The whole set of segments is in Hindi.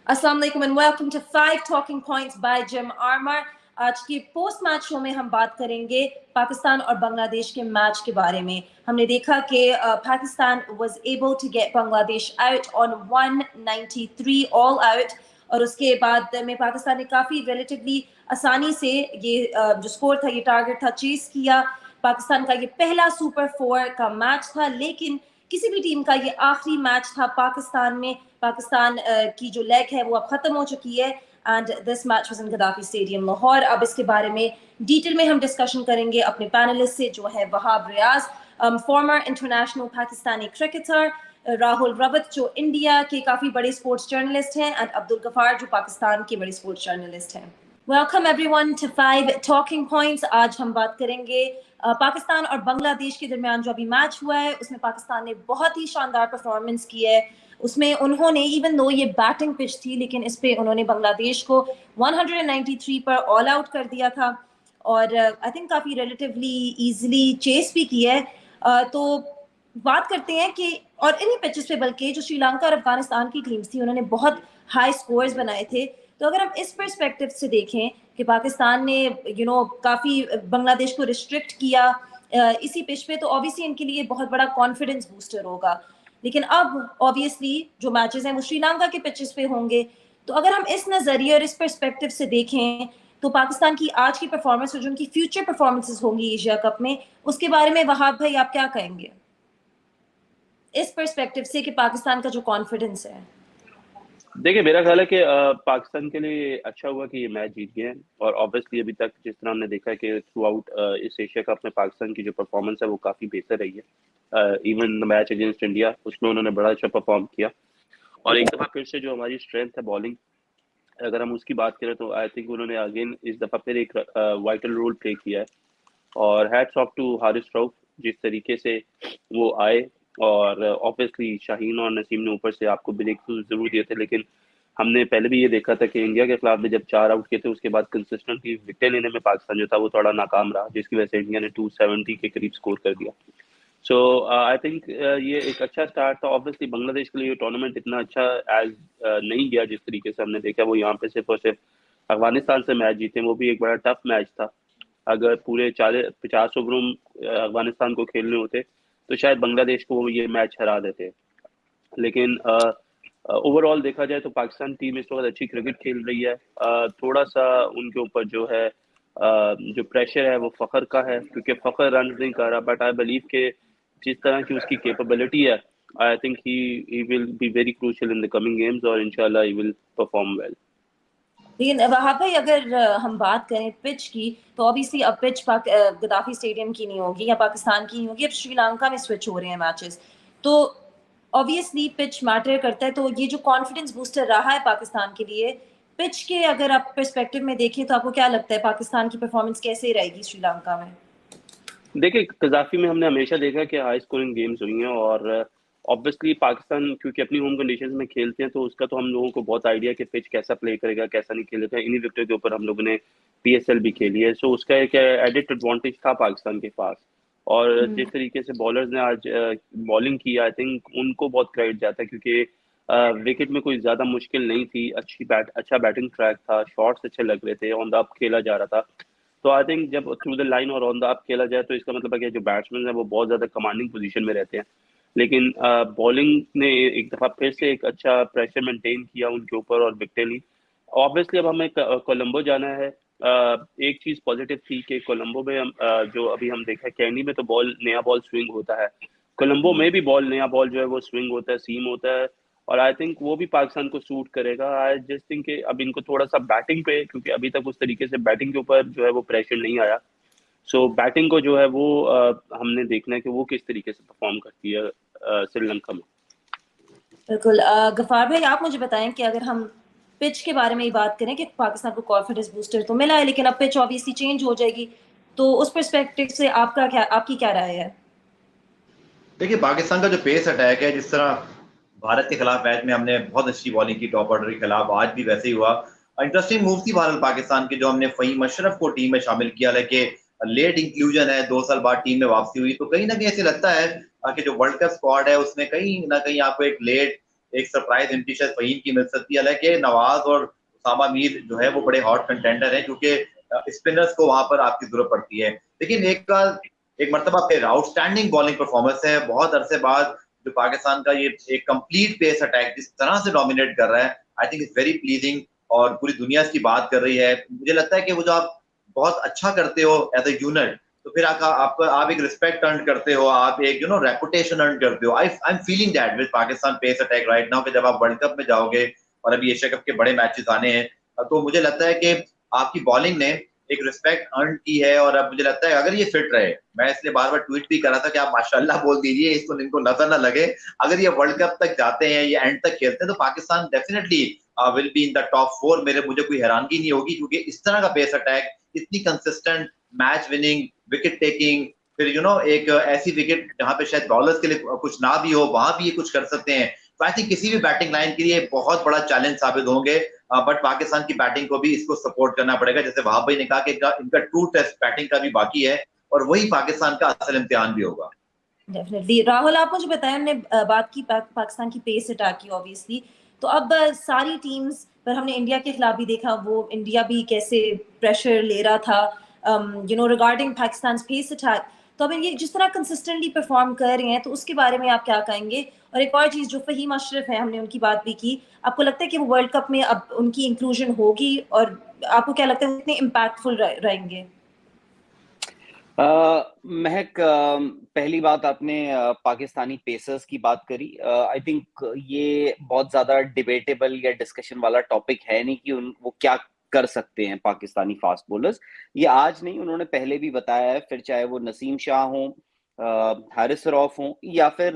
Assalamu alaikum and welcome to 5 Talking Points by Jim Armar. आज के पोस्ट मैच शो में हम बात करेंगे पाकिस्तान और बांग्लादेश के मैच के बारे में। हमने देखा कि Pakistan was able to get Bangladesh out on 193 all out और उसके बाद में पाकिस्तान ने काफ़ी रिलेटिवली आसानी से ये जो स्कोर था, ये टारगेट था, चेस किया। पाकिस्तान का ये पहला सुपर 4 का मैच था, लेकिन किसी भी टीम का ये आखिरी मैच था पाकिस्तान में। पाकिस्तान की जो लेग है वो अब खत्म हो चुकी है and this match was in Gaddafi stadium Lahore. अब इसके बारे में डिटेल में हम डिस्कशन करेंगे अपने पैनलिस्ट से, जो है Wahab Riaz, former international Pakistani cricketer, Rahul Rawat जो इंडिया के काफ़ी बड़े स्पोर्ट्स जर्नलिस्ट हैं, एंड अब्दुल गफार जो पाकिस्तान के बड़े स्पोर्ट्स जर्नलिस्ट हैं। Welcome everyone to 5 talking points. आज हम बात करेंगे पाकिस्तान और बांग्लादेश के दरमियान जो अभी मैच हुआ है, उसमें पाकिस्तान ने बहुत ही शानदार परफॉर्मेंस की है। उसमें उन्होंने, इवन दो ये बैटिंग पिच थी, लेकिन इस पे उन्होंने बांग्लादेश को 193 पर ऑल आउट कर दिया था और आई थिंक काफ़ी रिलेटिवली ईजिली चेस भी की है। तो बात करते हैं कि, और इन्हीं पिचेस पे बल्कि जो श्रीलंका और अफगानिस्तान की टीम्स थी, उन्होंने बहुत हाई स्कोर्स बनाए थे। तो अगर हम इस पर्सपेक्टिव से देखें कि पाकिस्तान ने काफ़ी बांग्लादेश को रिस्ट्रिक्ट किया इसी पिच पे, तो ऑब्वियसली इनके लिए बहुत बड़ा कॉन्फिडेंस बूस्टर होगा। लेकिन अब ऑब्वियसली जो मैचेस हैं वो श्रीलंका के पिचेस पे होंगे। तो अगर हम इस नज़रिए और इस पर्सपेक्टिव से देखें तो पाकिस्तान की आज की परफॉर्मेंस और जो उनकी फ्यूचर परफॉर्मेंसेस होंगी एशिया कप में, उसके बारे में वहाब भाई आप क्या कहेंगे इस पर्सपेक्टिव से कि पाकिस्तान का जो कॉन्फिडेंस है? देखिए, मेरा ख्याल है कि पाकिस्तान के लिए अच्छा हुआ कि ये मैच जीत गए हैं और ऑब्वियसली अभी तक जिस तरह हमने देखा है कि थ्रू आउट इस एशिया कप में पाकिस्तान की जो परफॉर्मेंस है वो काफ़ी बेहतर रही है। Even the match against India, उसमें उन्होंने बड़ा अच्छा परफॉर्म किया और एक दफ़ा फिर से जो हमारी स्ट्रेंथ है बॉलिंग, अगर हम उसकी बात करें तो आई थिंक उन्होंने अगेन इस दफ़ा फिर एक वाइटल रोल प्ले किया है। और hats off to Haris Rauf, जिस तरीके से वो आए, और ऑब्वियसली शाहीन और नसीम ने ऊपर से आपको ब्रेक थ्रू जरूर दिए थे, लेकिन हमने पहले भी ये देखा था कि इंडिया के खिलाफ भी जब 4 आउट किए थे उसके बाद कंसिस्टेंटली विकेट लेने में पाकिस्तान जो था वो थोड़ा नाकाम रहा, जिसकी वजह से इंडिया ने 270 के करीब स्कोर कर दिया। सो आई थिंक ये एक अच्छा स्टार्ट था। ऑब्वियसली बांग्लादेश के लिए टूर्नामेंट इतना अच्छा एज नहीं गया जिस तरीके से हमने देखा। वो यहाँ पे सिर्फ और सिर्फ अफगानिस्तान से मैच जीते, वो भी एक बड़ा टफ मैच था। अगर पूरे 50 ओवरों अफगानिस्तान को खेलने होते तो शायद बांग्लादेश को वो ये मैच हरा देते, लेकिन ओवरऑल देखा जाए तो पाकिस्तान टीम इस वक्त अच्छी क्रिकेट खेल रही है। थोड़ा सा उनके ऊपर जो है जो प्रेशर है वो फ़खर का है, क्योंकि फ़खर रन नहीं कर रहा, बट आई बिलीव के जिस तरह की उसकी कैपेबिलिटी है, आई think he will be very crucial in the coming games और इंशाल्लाह ही विल परफॉर्म वेल। लेकिन वहाँ भाई अगर हम बात करें पिच की, तो ऑब्वियसली अब पिच गद्दाफी स्टेडियम की नहीं होगी या पाकिस्तान की नहीं होगी, अब श्रीलंका में स्विच हो रहे हैं मैचेस, तो ऑब्वियसली पिच मैटर करता है। तो ये जो कॉन्फिडेंस बूस्टर रहा है पाकिस्तान के लिए, पिच के अगर आप पर्सपेक्टिव में देखें तो आपको क्या लगता है पाकिस्तान की परफॉर्मेंस कैसे रहेगी श्रीलंका में? देखिए, गद्दाफी में हमने हमेशा देखा कि हाई स्कोरिंग गेम्स हुई हैं और ऑब्वियसली पाकिस्तान क्योंकि अपनी होम कंडीशंस में खेलते हैं तो उसका तो हम लोगों को बहुत आइडिया कि पिच कैसा प्ले करेगा, कैसा नहीं खेलेगा। इन्हीं विकेटों के ऊपर हम लोगों ने पीएसएल भी खेली है, सो उसका एक एडिट एडवांटेज था पाकिस्तान के पास। और जिस तरीके से बॉलर्स ने आज बॉलिंग की, आई थिंक उनको बहुत क्रेडिट जाता है, क्योंकि विकेट में कोई ज़्यादा मुश्किल नहीं थी। अच्छा बैटिंग ट्रैक था, शॉट्स अच्छे लग रहे थे, ऑन द अप खेला जा रहा था। तो आई थिंक जब थ्रू द लाइन और ऑन द अप खेला जाए तो इसका मतलब है कि जो बैट्समैन है वो बहुत ज़्यादा कमांडिंग पोजीशन में रहते हैं, लेकिन बॉलिंग ने एक दफ़ा फिर से एक अच्छा प्रेशर मेंटेन किया उनके ऊपर और विकेट ली। ऑब्वियसली अब हमें कोलंबो जाना है। एक चीज़ पॉजिटिव थी कि कोलंबो में जो अभी हम देखा, कैंडी में तो नया बॉल स्विंग होता है, कोलंबो में भी नया बॉल जो है वो स्विंग होता है, सीम होता है, और आई थिंक वो भी पाकिस्तान को सूट करेगा। आई जस्ट थिंक कि अब इनको थोड़ा सा बैटिंग पे, क्योंकि अभी तक उस तरीके से बैटिंग के ऊपर जो है वो प्रेशर नहीं आया, सो बैटिंग को जो है वो हमने देखना है कि वो किस तरीके से परफॉर्म करती है श्रीलंका में। बिल्कुल। गफार भाई आप मुझे बताएं कि अगर हम पिच के बारे में ही बात करें कि पाकिस्तान को कॉन्फिडेंस बूस्टर तो मिला है, लेकिन अब पिच ऑब्वियसली चेंज हो जाएगी, तो उस पर्सपेक्टिव से आपकी क्या राय है? देखिए, पाकिस्तान का जो पेस अटैक है, जिस तरह भारत के खिलाफ मैच में हमने बहुत अच्छी बॉलिंग की टॉप ऑर्डर के खिलाफ, आज भी वैसे ही हुआ। इंटरेस्टिंग मूव थी भारत पाकिस्तान की जो हमने फ़हीम अशरफ को टीम में शामिल किया, लेकिन लेट इंक्लूजन है, 2 साल बाद टीम में वापसी हुई, तो कहीं ना कहीं ऐसे लगता है कि जो वर्ल्ड कप स्क्वाड है उसमें कहीं ना कहीं आपको एक लेट एक सरप्राइज एंट्री शायद फहीम की मिल सकती है। हालांकि नवाज और उसामा मीर जो है वो बड़े हॉट कंटेंडर हैं, क्योंकि स्पिनर्स को वहां पर आपकी जरूरत पड़ती है। लेकिन एक मरतबा फिर आउटस्टैंडिंग बॉलिंग परफॉर्मेंस है, बहुत अरसे बाद जो पाकिस्तान का ये एक कंप्लीट पेस अटैक जिस तरह से डोमिनेट कर रहा है, I think it's very pleasing और पूरी दुनिया इसकी बात कर रही है। मुझे लगता है कि वो जो आप बहुत अच्छा करते हो एज ए यूनिट, तो फिर आप एक रिस्पेक्ट अर्न करते हो, आप एक रेपुटेशन अर्न करते हो। I am feeling that with Pakistan pace attack right now, कि जब आप वर्ल्ड कप में जाओगे और अभी एशिया कप के बड़े मैचेस आने हैं, तो मुझे लगता है कि आपकी बॉलिंग ने एक रिस्पेक्ट अर्न की है। और अब मुझे लगता है अगर ये फिट रहे, मैं इसलिए बार बार ट्वीट भी कर रहा था कि आप माशाल्लाह बोल दीजिए, इसको इनको नजर ना लगे, अगर ये वर्ल्ड कप तक जाते हैं, ये एंड तक खेलते हैं, तो Pakistan definitely will be in the top 4। मुझे कोई हैरानगी नहीं होगी, क्योंकि इस तरह का पेस अटैक, इतनी consistent match winning wicket taking, फिर एक ऐसी विकेट जहां पे शायद बॉलर्स के लिए कुछ ना भी हो, वहां भी ये कुछ कर सकते हैं। तो आई थिंक किसी भी बैटिंग लाइन के लिए बहुत बड़ा चैलेंज साबित होंगे। बट पाकिस्तान की बैटिंग को भी इसको सपोर्ट करना पड़ेगा। जैसे वहाब भाई ने कहा कि इनका 2 टेस्ट बैटिंग का भी बाकी है, और वही पाकिस्तान का असल इम्तिहान भी होगा। डेफिनेटली। राहुल, आप मुझे बताएं, हमने बात की पाकिस्तान की पेस अटैक की ऑब्वियसली, तो अब सारी टीम्स पर हमने इंडिया के खिलाफ भी देखा, वो इंडिया भी कैसे प्रेशर ले रहा था रिगार्डिंग पाकिस्तान पेस अटैक। तो अब ये जिस तरह कंसिस्टेंटली परफॉर्म कर रहे हैं, तो उसके बारे में आप क्या कहेंगे? और एक और चीज, जो फहीम अशरफ है, हमने उनकी बात भी की, आपको लगता है कि वो वर्ल्ड कप में अब उनकी इंक्लूजन होगी, और आपको क्या लगता है वो इतने इम्पैक्टफुल रहेंगे? महक, पहली बात आपने पाकिस्तानी पेसर्स की बात करी। आई थिंक ये बहुत ज्यादा डिबेटेबल या डिस्कशन वाला टॉपिक है नहीं कि वो क्या कर सकते हैं पाकिस्तानी फास्ट बॉलर्स। ये आज नहीं, उन्होंने पहले भी बताया है, फिर चाहे वो नसीम शाह हो, हारिस रऊफ हो, या फिर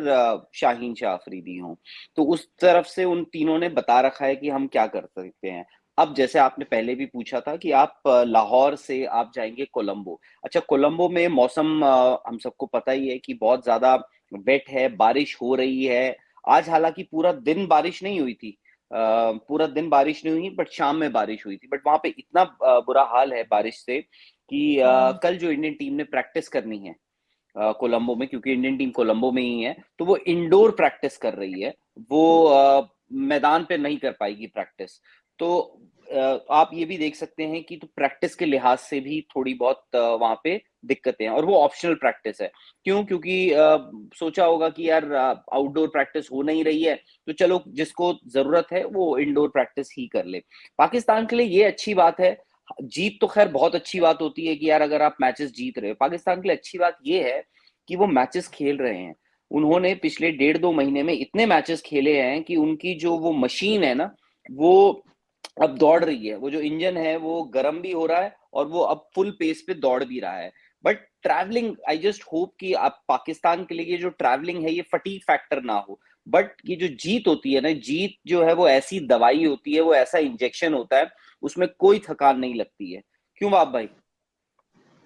शाहीन शाह अफरीदी हो, तो उस तरफ से उन तीनों ने बता रखा है कि हम क्या कर सकते हैं। अब जैसे आपने पहले भी पूछा था कि आप लाहौर से आप जाएंगे कोलंबो। अच्छा, कोलंबो में मौसम हम सबको पता ही है कि बहुत ज्यादा वेट है, बारिश हो रही है। आज हालांकि पूरा दिन बारिश नहीं हुई थी, पूरा दिन बारिश नहीं हुई, बट शाम में बारिश हुई थी। बट वहां पे इतना बुरा हाल है बारिश से कि कल जो इंडियन टीम ने प्रैक्टिस करनी है कोलंबो में, क्योंकि इंडियन टीम कोलंबो में ही है, तो वो इंडोर प्रैक्टिस कर रही है, वो मैदान पे नहीं कर पाएगी प्रैक्टिस। तो आप ये भी देख सकते हैं कि तो प्रैक्टिस के लिहाज से भी थोड़ी बहुत वहां पे दिक्कतें हैं, और वो ऑप्शनल प्रैक्टिस है। क्यों? क्योंकि सोचा होगा कि यार आउटडोर प्रैक्टिस हो नहीं रही है, तो चलो जिसको जरूरत है वो इंडोर प्रैक्टिस ही कर ले। पाकिस्तान के लिए ये अच्छी बात है। जीत तो खैर बहुत अच्छी बात होती है कि यार अगर आप मैचेस जीत रहे हो। पाकिस्तान के लिए अच्छी बात ये है कि वो मैचेस खेल रहे हैं। उन्होंने पिछले 1.5-2 महीने में इतने मैचेस खेले हैं कि उनकी जो वो मशीन है ना, वो अब दौड़ रही है। वो जो इंजन है वो गर्म भी हो रहा है, और वो अब फुल पेस पे दौड़ भी रहा है। But travelling, I just hope कि आप पाकिस्तान के लिए ये जो ट्रैवलिंग है ये फटीग फैक्टर ना हो। बट ये जो जीत होती है ना, जीत जो है वो ऐसी दवाई होती है, वो ऐसा इंजेक्शन होता है, उसमें कोई थकान नहीं लगती है। क्यों वहाब भाई?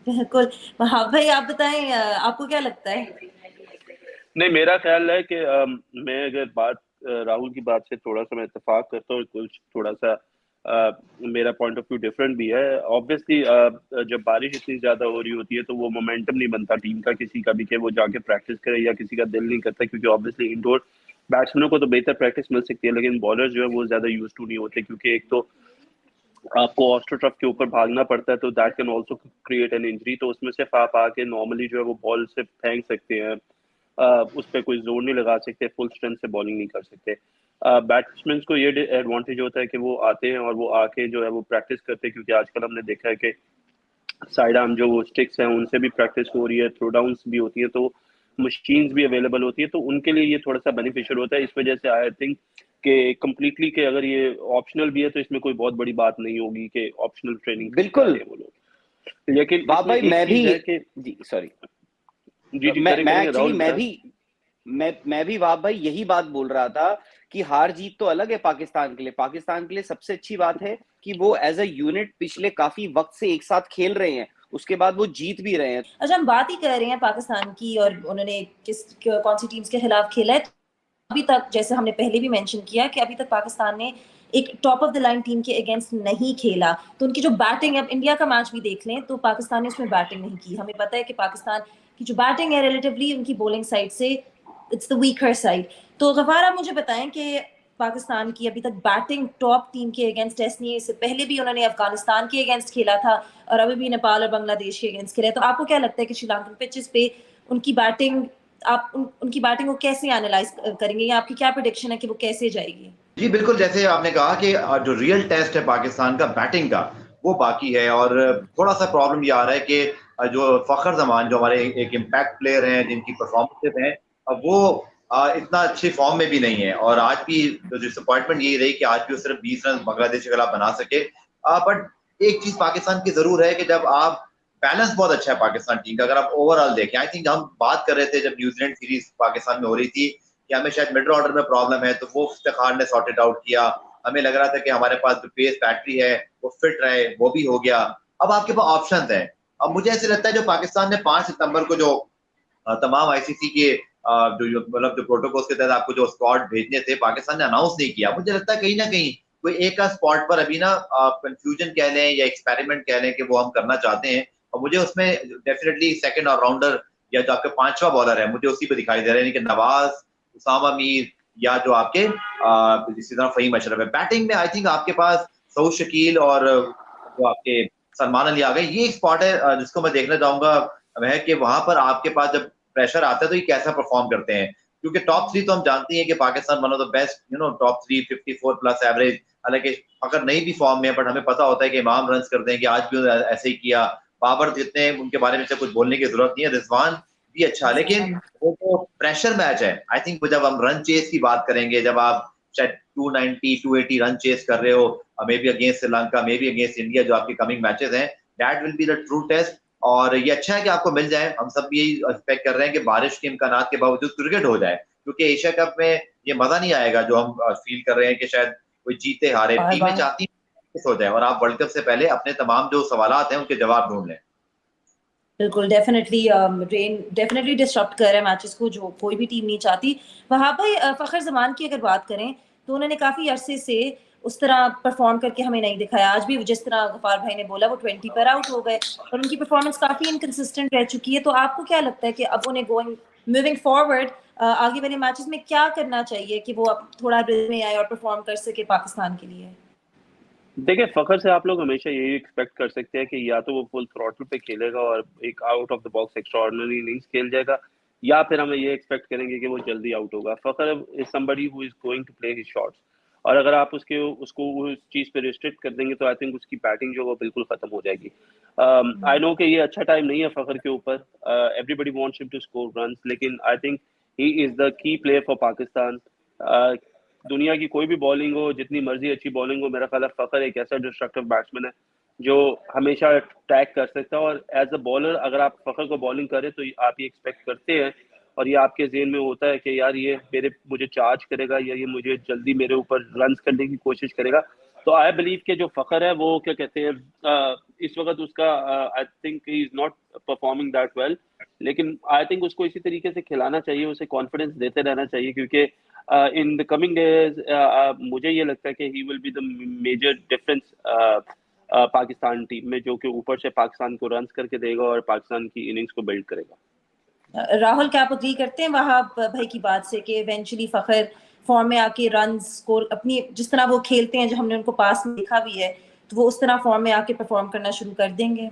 बिल्कुल। वहाब भाई, आप बताएं, आपको क्या लगता है? नहीं, मेरा ख्याल है कि मैं अगर राहुल की बात से थोड़ा सा मैं इत्तेफाक करता हूँ, कुछ थोड़ा सा मेरा पॉइंट ऑफ व्यू डिफरेंट भी है। ऑब्वियसली जब बारिश इतनी ज्यादा हो रही होती है तो वो मोमेंटम नहीं बनता टीम का किसी का भी कि वो जाके प्रैक्टिस करे, या किसी का दिल नहीं करता, क्योंकि ऑब्वियसली इंडोर बैट्समैनों को तो बेहतर प्रैक्टिस मिल सकती है, लेकिन बॉलर्स जो है वो ज्यादा यूज टू नहीं होते, क्योंकि एक तो आपको ऑस्ट्रोटर्फ के ऊपर भागना पड़ता है, तो that can also create an injury. तो उसमें सिर्फ आप आके नॉर्मली जो है वो बॉल से फेंक सकते हैं, उस पर कोई जोर नहीं लगा सकते, फुल स्ट्रेंथ से बॉलिंग नहीं कर सकते। बैट्समैन को ये एडवांटेज होता है कि वो आते हैं और वो आके जो है वो प्रैक्टिस करते हैं, क्योंकि आजकल हमने देखा है कि साइड आर्म जो वो स्टिक्स हैं उनसे भी प्रैक्टिस हो रही है, थ्रो डाउन्स भी होती है, तो मशीन्स भी अवेलेबल होती है, तो उनके लिए ये थोड़ा सा बेनिफिशियल होता है। इस वजह से आई थिंक कि कम्प्लीटली कि अगर ये ऑप्शनल भी है तो इसमें कोई बहुत बड़ी बात नहीं होगी कि ऑप्शनल ट्रेनिंग बिल्कुल वो लोग। लेकिन वहाब भाई, मैं भी जी सॉरी जी मैं करेंगे एक्चुअली राहुल। मैं भी वहाब भाई यही बात बोल रहा था कि हार जीत तो अलग है पाकिस्तान के लिए। पाकिस्तान के लिए सबसे अच्छी बात है कि वो एज अ यूनिट पिछले काफी वक्त से एक साथ खेल रहे हैं, उसके बाद वो जीत भी रहे हैं। अच्छा, हम बात ही कर रहे हैं पाकिस्तान की, और उन्होंने कौन सी टीम्स के खिलाफ खेला है। अभी तक, जैसे हमने पहले भी मेंशन किया, कि अभी तक पाकिस्तान ने एक top of the line team के अगेंस्ट नहीं खेला। तो उनकी जो बैटिंग है, अब इंडिया का मैच भी देख लें तो पाकिस्तान ने उसमें बैटिंग नहीं की। हमें पता है कि पाकिस्तान की जो बैटिंग है रिलेटिवली उनकी बॉलिंग साइड से इट्स द वीकर साइड। तो गफार, आप मुझे बताएं कि पाकिस्तान की अभी तक बैटिंग टॉप टीम के अगेंस्ट टेस्ट नहीं है। इससे पहले भी उन्होंने अफगानिस्तान के अगेंस्ट खेला था और अभी भी नेपाल और बांग्लादेश के अगेंस्ट खेला है। तो आपको क्या लगता है कि श्रीलंकन पिचेस पे उनकी बैटिंग, आप उनकी बैटिंग को कैसे एनालाइज करेंगे, या आपकी क्या प्रेडिक्शन है कि वो कैसे जाएगी? जी बिल्कुल, जैसे आपने कहा कि जो रियल टेस्ट है पाकिस्तान का बैटिंग का, वो बाकी है। और थोड़ा सा प्रॉब्लम ये आ रहा है कि जो फखर जमान जो हमारे एक इम्पैक्ट प्लेयर हैं जिनकी परफॉर्मेंसेज हैं, वो इतना अच्छी फॉर्म में भी नहीं है। और आज भी डिसअपॉइंटमेंट यही रही कि आज भी वो सिर्फ 20 रन बांग्लादेश के खिलाफ बना सके। बट एक चीज पाकिस्तान की जरूर है कि जब आप बैलेंस बहुत अच्छा है पाकिस्तान टीम का, अगर आप ओवरऑल देखें, आई थिंक हम बात कर रहे थे जब न्यूजीलैंड सीरीज पाकिस्तान में हो रही थी कि हमें शायद मिडल ऑर्डर में प्रॉब्लम है, तो वो इफ्तिखार ने सॉर्टेड आउट किया। हमें लग रहा था कि हमारे पास जो पेस बैटरी है वो फिट रहे, वो भी हो गया। अब आपके पास ऑप्शंस हैं। अब मुझे ऐसे लगता है जो पाकिस्तान ने 5 सितंबर को जो तमाम आईसीसी के जो मतलब जो प्रोटोकॉल्स के तहत आपको जो स्क्वाड भेजने थे, पाकिस्तान ने अनाउंस नहीं किया। मुझे लगता है कहीं ना कहीं कोई एक का स्पॉट पर अभी ना कंफ्यूजन कह लें या एक्सपेरिमेंट कह लें कि वो हम करना चाहते हैं। और मुझे उसमें डेफिनेटली सेकंड ऑलराउंडर या जो आपके 5वां बॉलर है, मुझे उसी पे दिखाई दे रहा है कि नवाज, उसामा मीर या जो आपके इसी तरह फहीम अशरफ है। बैटिंग में आई थिंक आपके पास सऊद शकील और जो आपके सलमान अली आ गए, ये एक स्पॉट है जिसको मैं देखना चाहूंगा, वह है कि वहां पर आपके पास जब प्रेशर आता है तो ये कैसा परफॉर्म करते हैं। क्योंकि टॉप 3 तो हम जानते हैं कि Pakistan one of the best, top 3 54 plus average. हालांकि अगर नहीं भी फॉर्म में है, बट हमें पता होता है कि इमाम रन कर दें, कि आज भी ऐसे ही किया। बाबर जितने उनके बारे में से कुछ बोलने की जरूरत नहीं है, रिजवान भी अच्छा, लेकिन वो तो प्रेशर मैच है। आई थिंक जब हम रन चेस की बात करेंगे, जब आप शायद 290 280 रन चेस कर रहे हो, may be against Sri Lanka, may be against India, जो आपके कमिंग मैचेस हैं, that will be the true test. और ये अच्छा है कि आपको मिल जाए। हम सब भी यही एक्सपेक्ट कर रहे हैं कि बारिश के इम्कानात के बावजूद क्रिकेट हो जाए, क्योंकि एशिया कप में ये मजा नहीं आएगा जो हम फील कर रहे हैं कि शायद कोई जीते हारे। बार टीमें बार चाहती हैं हो जाए और आप वर्ल्ड कप से पहले अपने तमाम जो सवालात हैं उनके जवाब ढूंढ लें। बिल्कुल, डेफिनेटली रेन डेफिनेटली डिसरप्ट कर रहा है मैचेस को, जो कोई भी टीम नहीं चाहती। वहाँ भाई फ़खर ज़मान की अगर बात करें तो उन्होंने काफ़ी अरसे से उस तरह परफॉर्म करके हमें नहीं दिखाया। आज भी जिस तरह गफ़ार भाई ने बोला, वो 20 पर आउट हो गए और उनकी परफॉर्मेंस काफ़ी इनकंसिस्टेंट रह चुकी है। तो आपको क्या लगता है कि अब उन्हें मूविंग फॉरवर्ड आगे वाले मैचेस में क्या करना चाहिए कि वो अब थोड़ा रिदम में आए और परफॉर्म कर सके पाकिस्तान के लिए? देखिए, फ़खर से आप लोग हमेशा यही एक्सपेक्ट कर सकते हैं कि या तो वो फुल थ्रॉटल पे खेलेगा और एक out of the box extraordinary innings खेल जाएगा, या फिर हम ये एक्सपेक्ट करेंगे कि वो जल्दी आउट होगा। Fakhar is somebody who is going to play his shots, और अगर आप उसको उस चीज़ पे रिस्ट्रिक्ट कर देंगे तो आई थिंक उसकी बैटिंग जो है वो बिल्कुल खत्म हो जाएगी। आई नो कि ये अच्छा टाइम नहीं है फ़खर के ऊपर, everybody wants him to score runs, लेकिन I think he is the key player for Pakistan. दुनिया की कोई भी बॉलिंग हो, जितनी मर्जी अच्छी बॉलिंग हो, मेरा ख्याल है फ़खर एक ऐसा डिस्ट्रक्टिव बैट्समैन है जो हमेशा टैग कर सकता है। और एज अ बॉलर अगर आप फ़खर को बॉलिंग करें तो आप ये एक्सपेक्ट करते हैं और ये आपके ज़हन में होता है कि यार ये मुझे चार्ज करेगा या ये मुझे जल्दी मेरे ऊपर रन्स करने की कोशिश करेगा। तो आई बिलीव कि जो फ़खर है वो क्या कहते हैं, इस वक्त उसका आई think he is not performing that well, लेकिन आई थिंक उसको इसी तरीके से खिलाना चाहिए, उसे कॉन्फिडेंस देते रहना चाहिए, क्योंकि इन द कमिंग डेज मुझे ये लगता है कि he will be the major difference Pakistan team में, जो कि ऊपर से पाकिस्तान को रन्स करके देगा और पाकिस्तान की इनिंग्स को बिल्ड करेगा। राहुल, क्या आप अग्री करते हैं वहाब भाई की बात से कि इवेंचुअली फ़खर फॉर्म में आके रन स्कोर अपनी जिस तरह वो खेलते हैं, जो हमने उनको पास में देखा भी है, तो वो उस तरह फॉर्म में आके परफॉर्म करना शुरू कर देंगे?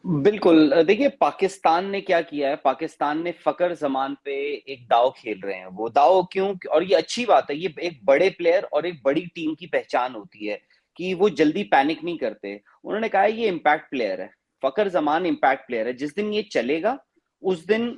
बिल्कुल। देखिए, पाकिस्तान ने क्या किया है, पाकिस्तान ने फ़खर ज़मान पे एक दाव खेल रहे हैं। वो दाव क्यों, और ये अच्छी बात है, ये एक बड़े प्लेयर और एक बड़ी टीम की पहचान होती है कि वो जल्दी पैनिक नहीं करते। उन्होंने कहा है ये इम्पैक्ट प्लेयर है, फ़खर ज़मान इम्पैक्ट प्लेयर है, जिस दिन ये चलेगा उस दिन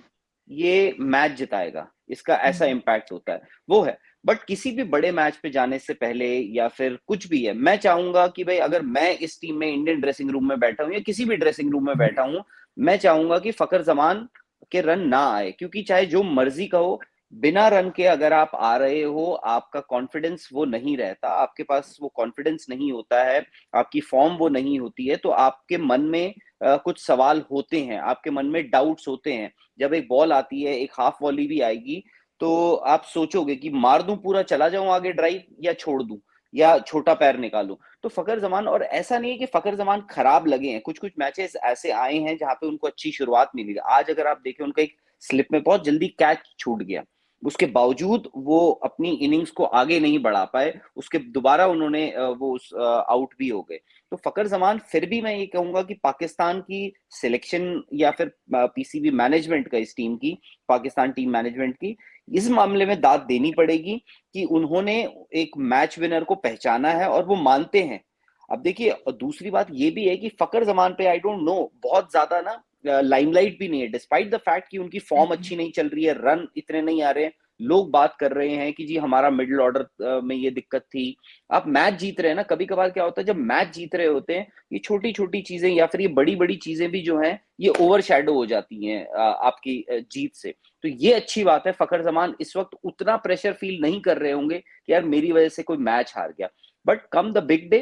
ये मैच जिताएगा, इसका ऐसा इम्पैक्ट होता है, वो है। बट किसी भी बड़े मैच पे जाने से पहले या फिर कुछ भी है, मैं चाहूंगा कि भाई अगर मैं इस टीम में इंडियन ड्रेसिंग रूम में बैठा हूं या किसी भी ड्रेसिंग रूम में बैठा हूं, मैं चाहूंगा कि फ़खर ज़मान के रन ना आए, क्योंकि चाहे जो मर्जी कहो, बिना रन के अगर आप आ रहे हो, आपका कॉन्फिडेंस वो नहीं रहता, आपके पास वो कॉन्फिडेंस नहीं होता है, आपकी फॉर्म वो नहीं होती है, तो आपके मन में कुछ सवाल होते हैं, आपके मन में डाउट्स होते हैं। जब एक बॉल आती है, एक हाफ वॉली भी आएगी, तो आप सोचोगे कि मार दूं पूरा, चला जाऊं आगे ड्राइव, या छोड़ दूं, या छोटा पैर निकालूं। तो फ़खर ज़मान, और ऐसा नहीं है कि फ़खर ज़मान खराब लगे हैं, कुछ कुछ मैचेस ऐसे आए हैं जहां पे उनको अच्छी शुरुआत मिली। आज अगर आप देखें, उनका एक स्लिप में बहुत जल्दी कैच छूट गया, उसके बावजूद वो अपनी इनिंग्स को आगे नहीं बढ़ा पाए, उसके दोबारा उन्होंने वो आउट भी हो गए। तो फकर जमान फिर भी मैं ये कहूंगा कि पाकिस्तान की सिलेक्शन या फिर पीसीबी मैनेजमेंट का, इस टीम की, पाकिस्तान टीम मैनेजमेंट की, इस मामले में दाद देनी पड़ेगी कि उन्होंने एक मैच विनर को पहचाना है और वो मानते हैं। अब देखिए, दूसरी बात ये भी है कि फकर जमान पे आई डोंट नो बहुत ज्यादा ना लाइमलाइट भी नहीं है, डिस्पाइट द फैक्ट कि उनकी फॉर्म अच्छी नहीं चल रही है, रन इतने नहीं आ रहे हैं, लोग बात कर रहे हैं कि जी हमारा मिडिल ऑर्डर में ये दिक्कत थी। आप मैच जीत रहे हैं ना, कभी कभार क्या होता है जब मैच जीत रहे होते हैं, ये छोटी छोटी चीजें या फिर ये बड़ी बड़ी चीजें भी जो हैं ये ओवर शैडो हो जाती हैं आपकी जीत से। तो ये अच्छी बात है, फकर जमान इस वक्त उतना प्रेशर फील नहीं कर रहे होंगे कि यार मेरी वजह से कोई मैच हार गया। But come the big day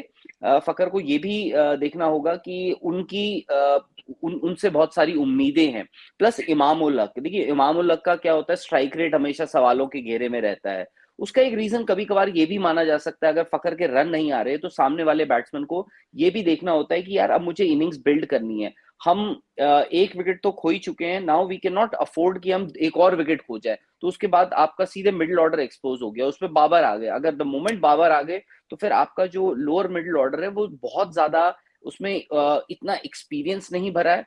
Fakhar को ये भी देखना होगा कि उनकी उनसे बहुत सारी उम्मीदें हैं। प्लस इमाम उल हक, देखिए इमाम उल हक का क्या होता है, स्ट्राइक रेट हमेशा सवालों के घेरे में रहता है। उसका एक रीजन कभी कभार ये भी माना जा सकता है, अगर फकर के रन नहीं आ रहे तो सामने वाले बैट्समैन को ये भी देखना होता है कि यार अब मुझे इनिंग्स बिल्ड करनी है, हम एक विकेट तो खो ही चुके हैं, now we can not afford कि हम एक और विकेट खो जाए। तो उसके बाद आपका सीधे मिडिल ऑर्डर एक्सपोज हो गया, उसमें बाबर आ गए, अगर द मोमेंट बाबर आ गए तो फिर आपका जो लोअर मिडिल ऑर्डर है वो बहुत ज्यादा उसमें इतना एक्सपीरियंस नहीं भरा है।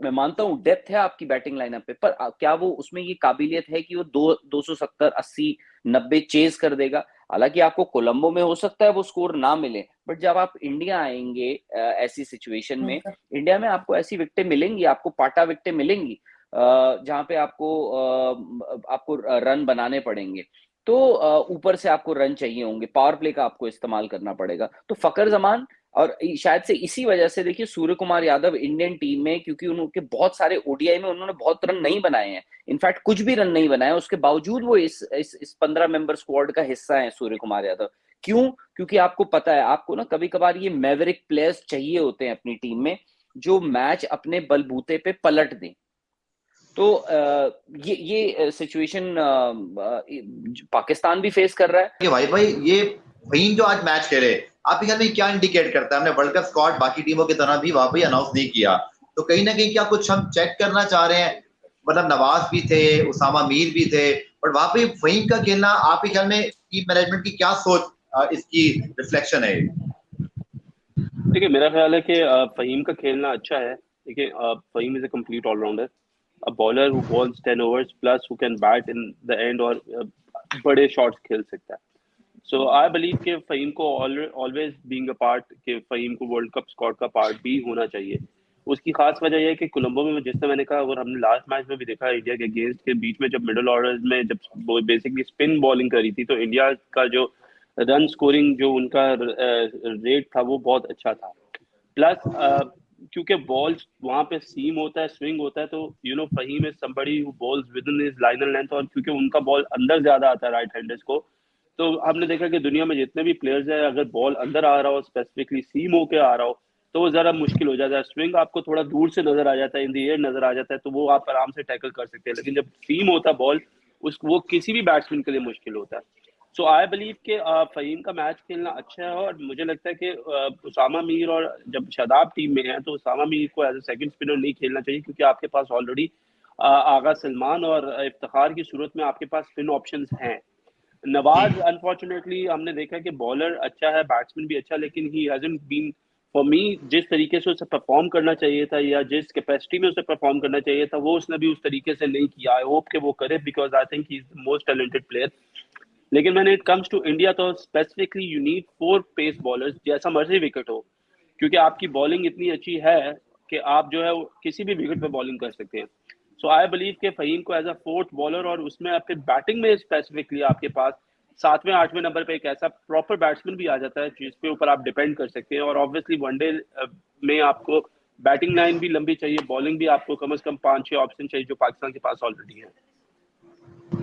मैं मानता हूं डेप्थ है आपकी बैटिंग लाइनअप पे, पर क्या वो उसमें ये काबिलियत है कि वो 270 80 90 चेज कर देगा? हालांकि आपको कोलंबो में हो सकता है वो स्कोर ना मिले, बट जब आप इंडिया आएंगे ऐसी सिचुएशन में, इंडिया में आपको ऐसी विकेटें मिलेंगी, आपको पाटा विकेटें मिलेंगी जहां पे आपको रन बनाने पड़ेंगे। तो ऊपर से आपको रन चाहिए होंगे, पावर प्ले का आपको इस्तेमाल करना पड़ेगा। तो फकर जमान, और शायद से इसी वजह से देखिए सूर्य कुमार यादव इंडियन टीम में, क्योंकि उनके बहुत सारे ओडीआई में उन्होंने बहुत रन नहीं बनाए हैं, इनफैक्ट कुछ भी रन नहीं बनाए, उसके बावजूद वो इस 15 मेंबर स्क्वाड का हिस्सा है सूर्य कुमार यादव। क्यों? क्योंकि आपको पता है, आपको ना कभी कभार ये मैवरिक प्लेयर्स चाहिए होते हैं अपनी टीम में, जो मैच अपने बलबूते पे पलट दें। तो ये सिचुएशन पाकिस्तान भी फेस कर रहा है कि भाई ये फहीम जो आज मैच खेले, आपके ख्याल में क्या इंडिकेट करता है? हमने वर्ल्ड कप स्क्वाड बाकी टीमों की तरह भी वहां पर अनाउंस नहीं किया, तो कहीं ना कहीं क्या कुछ हम चेक करना चाह रहे हैं? मतलब नवाज भी थे, उसामा मीर भी थे, बट वहां पे फहीम का खेलना आपके ख्याल में टीम मैनेजमेंट की क्या सोच इसकी रिफ्लेक्शन है? देखिए मेरा ख्याल है कि फहीम का खेलना अच्छा है। देखिए Faheem is a complete all rounder, a bowler who bowls 10 overs plus who can bat in the end और बड़े शॉट्स खेल सकता है। सो आई बिलीव कि फहीम को ऑलवेज बीइंग अ पार्ट, कि फहीम को वर्ल्ड कप स्क्वाड का पार्ट भी होना चाहिए। उसकी खास वजह यह है कि कोलंबो में जिस तरह मैंने कहा, और हमने लास्ट मैच में भी देखा इंडिया के अगेंस्ट के बीच में, जब मिडिल ऑर्डर में जब बेसिकली स्पिन बॉलिंग करी थी, तो इंडिया का जो रन स्कोरिंग जो उनका रेट था वो बहुत अच्छा था। प्लस क्योंकि बॉल्स वहां पे सीम होता है, स्विंग होता है, तो Faheem is somebody who bowls within his liner length, और क्योंकि उनका बॉल अंदर ज्यादा आता है राइट हैंडर्स को, तो हमने देखा कि दुनिया में जितने भी प्लेयर्स हैं, अगर बॉल अंदर आ रहा हो, स्पेसिफिकली सीम होके आ रहा हो, तो वो जरा मुश्किल हो जाता है। स्विंग आपको थोड़ा दूर से नजर आ जाता है, इन द एयर नजर आ जाता है, तो वो आप आराम से टैकल कर सकते हैं। लेकिन जब सीम होता है बॉल, वो किसी भी बैट्समैन के लिए मुश्किल होता है। सो आई बिलीव कि फहीम का मैच खेलना अच्छा है, और मुझे लगता है कि उसामा मीर, और जब शादाब टीम में है तो उसामा मीर को एज ए सेकंड स्पिनर नहीं खेलना चाहिए, क्योंकि आपके पास ऑलरेडी आगा सलमान और इफ्तिखार की सूरत में आपके पास स्पिन ऑप्शंस हैं। नवाज अनफॉर्चुनेटली हमने देखा कि बॉलर अच्छा है, बैट्समैन भी अच्छा, लेकिन he hasn't been for me, जिस तरीके से उसे परफॉर्म करना चाहिए था या जिस कैपेसिटी में उसे परफॉर्म करना चाहिए था, वो उसने भी उस तरीके से नहीं किया। आई होप कि वो करे, because I think he is the most talented player. लेकिन when it comes to India, तो specifically you need 4 pace bowlers, जैसा मर्जी विकेट हो, क्योंकि आपकी बॉलिंग इतनी अच्छी है कि आप जो है किसी भी विकेट पे बॉलिंग कर सकते हैं। सो आई बिलीव के फहीम को एज अ फोर्थ बॉलर, और उसमें आपके बैटिंग में स्पेसिफिकली आपके पास 7वें 8वें नंबर पे एक ऐसा प्रॉपर बैट्समैन भी आ जाता है जिसके ऊपर आप डिपेंड कर सकते हैं। और ऑब्वियसली वनडे में आपको बैटिंग लाइन भी लंबी चाहिए, बॉलिंग भी आपको कम से कम 5-6 ऑप्शन चाहिए, जो पाकिस्तान के पास ऑलरेडी है।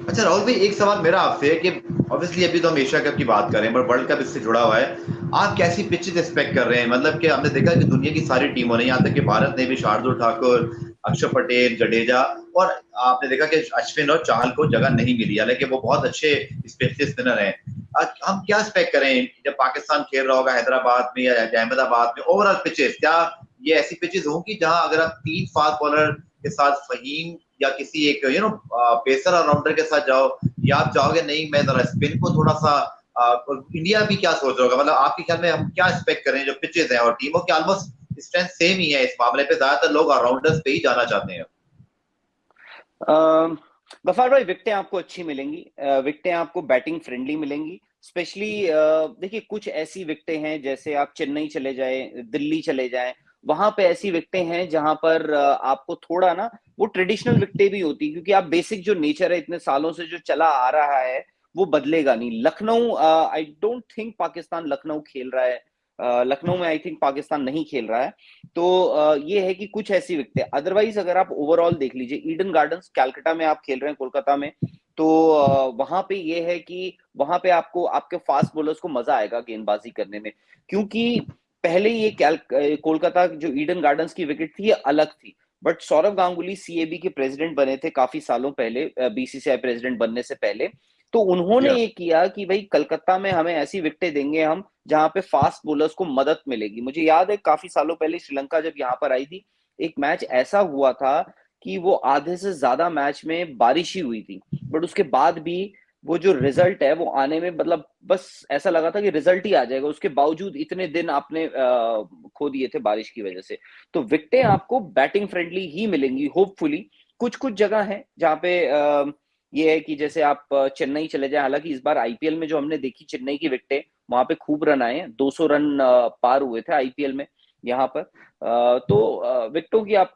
अच्छा राहुल भाई, एक सवाल मेरा आपसे है कि ऑब्वियसली अभी तो हम एशिया कप की बात कर रहे हैं, बट वर्ल्ड कप इससे जुड़ा हुआ है। आप कैसी पिचेस एक्सपेक्ट कर रहे हैं? मतलब कि हमने देखा कि दुनिया की सारी टीमों ने, यहाँ तक कि भारत ने भी शार्दुल ठाकुर, अक्षर पटेल, जडेजा, और आपने देखा कि अश्विन और चाहल को जगह नहीं मिली, हालांकि वो बहुत अच्छे स्पिनर हैं। हम क्या एक्सपेक्ट करें जब पाकिस्तान खेल रहा होगा हैदराबाद में या अहमदाबाद में? ओवरऑल पिचेस क्या ये ऐसी पिचेस होंगी जहां अगर आप 3 फास्ट बॉलर के साथ फहीम या किसी एक पेसर ऑलराउंडर के साथ जाओ, या आप चाहोगे नहीं मैं जरा स्पिन को थोड़ा सा इंडिया भी क्या सोच रहा होगा, मतलब आपके ख्याल में हम क्या एक्सपेक्ट करें? जो पिचेस हैं और टीमों की ऑलमोस्ट स्ट्रेंथ सेम ही है इस मामले पे, ज्यादातर लोग ऑलराउंडर्स पे ही जाना चाहते हैं। गफार भाई, विकेटें आपको अच्छी मिलेंगी, विकेटें आपको बैटिंग फ्रेंडली मिलेंगी। स्पेशली देखिए, कुछ ऐसी विकेटें हैं, जैसे आप चेन्नई चले जाए, दिल्ली चले जाए, वहां पे ऐसी विकेटें हैं जहां पर आपको थोड़ा ना वो ट्रेडिशनल विकेटें भी होती, क्योंकि आप बेसिक जो नेचर है इतने सालों से जो चला आ रहा है वो बदलेगा नहीं। Lucknow, I don't think Pakistan Lucknow खेल रहा है, लखनऊ में आई थिंक पाकिस्तान नहीं खेल रहा है। तो ये है कि कुछ ऐसी विकेटें, अदरवाइज अगर आप ओवरऑल देख लीजिए, ईडन गार्डन्स कैलकाटा में आप खेल रहे हैं, कोलकाता में, तो वहां पे ये है कि वहां पे आपको आपके फास्ट बॉलर्स को मजा आएगा गेंदबाजी करने में, क्योंकि पहले ये कोलकाता जो ईडन गार्डन्स की विकेट थी ये अलग थी। बट सौरव गांगुली सीएबी के प्रेसिडेंट बने थे काफी सालों पहले, बीसीसीआई प्रेसिडेंट बनने से पहले, तो उन्होंने ये किया कि भाई कलकत्ता में हमें ऐसी विकेटें देंगे हम जहां पे फास्ट बॉलर्स को मदद मिलेगी। मुझे याद है काफी सालों पहले श्रीलंका जब यहाँ पर आई थी, एक मैच ऐसा हुआ था कि वो आधे से ज्यादा मैच में बारिश ही हुई थी, बट उसके बाद भी वो जो रिजल्ट है वो आने में, मतलब बस ऐसा लगा था कि रिजल्ट ही आ जाएगा, उसके बावजूद इतने दिन आपने खो दिए थे बारिश की वजह से। तो विकेटें आपको बैटिंग फ्रेंडली ही मिलेंगी होपफुली। कुछ कुछ जगह है जहाँ पे ये है कि जैसे आप चेन्नई चले जाए, हालांकि इस बार आईपीएल में जो हमने देखी चेन्नई की विकेटें, वहां पे खूब रन आए हैं, 200 रन पार हुए थे आईपीएल में यहाँ पर। तो विकेटों की आप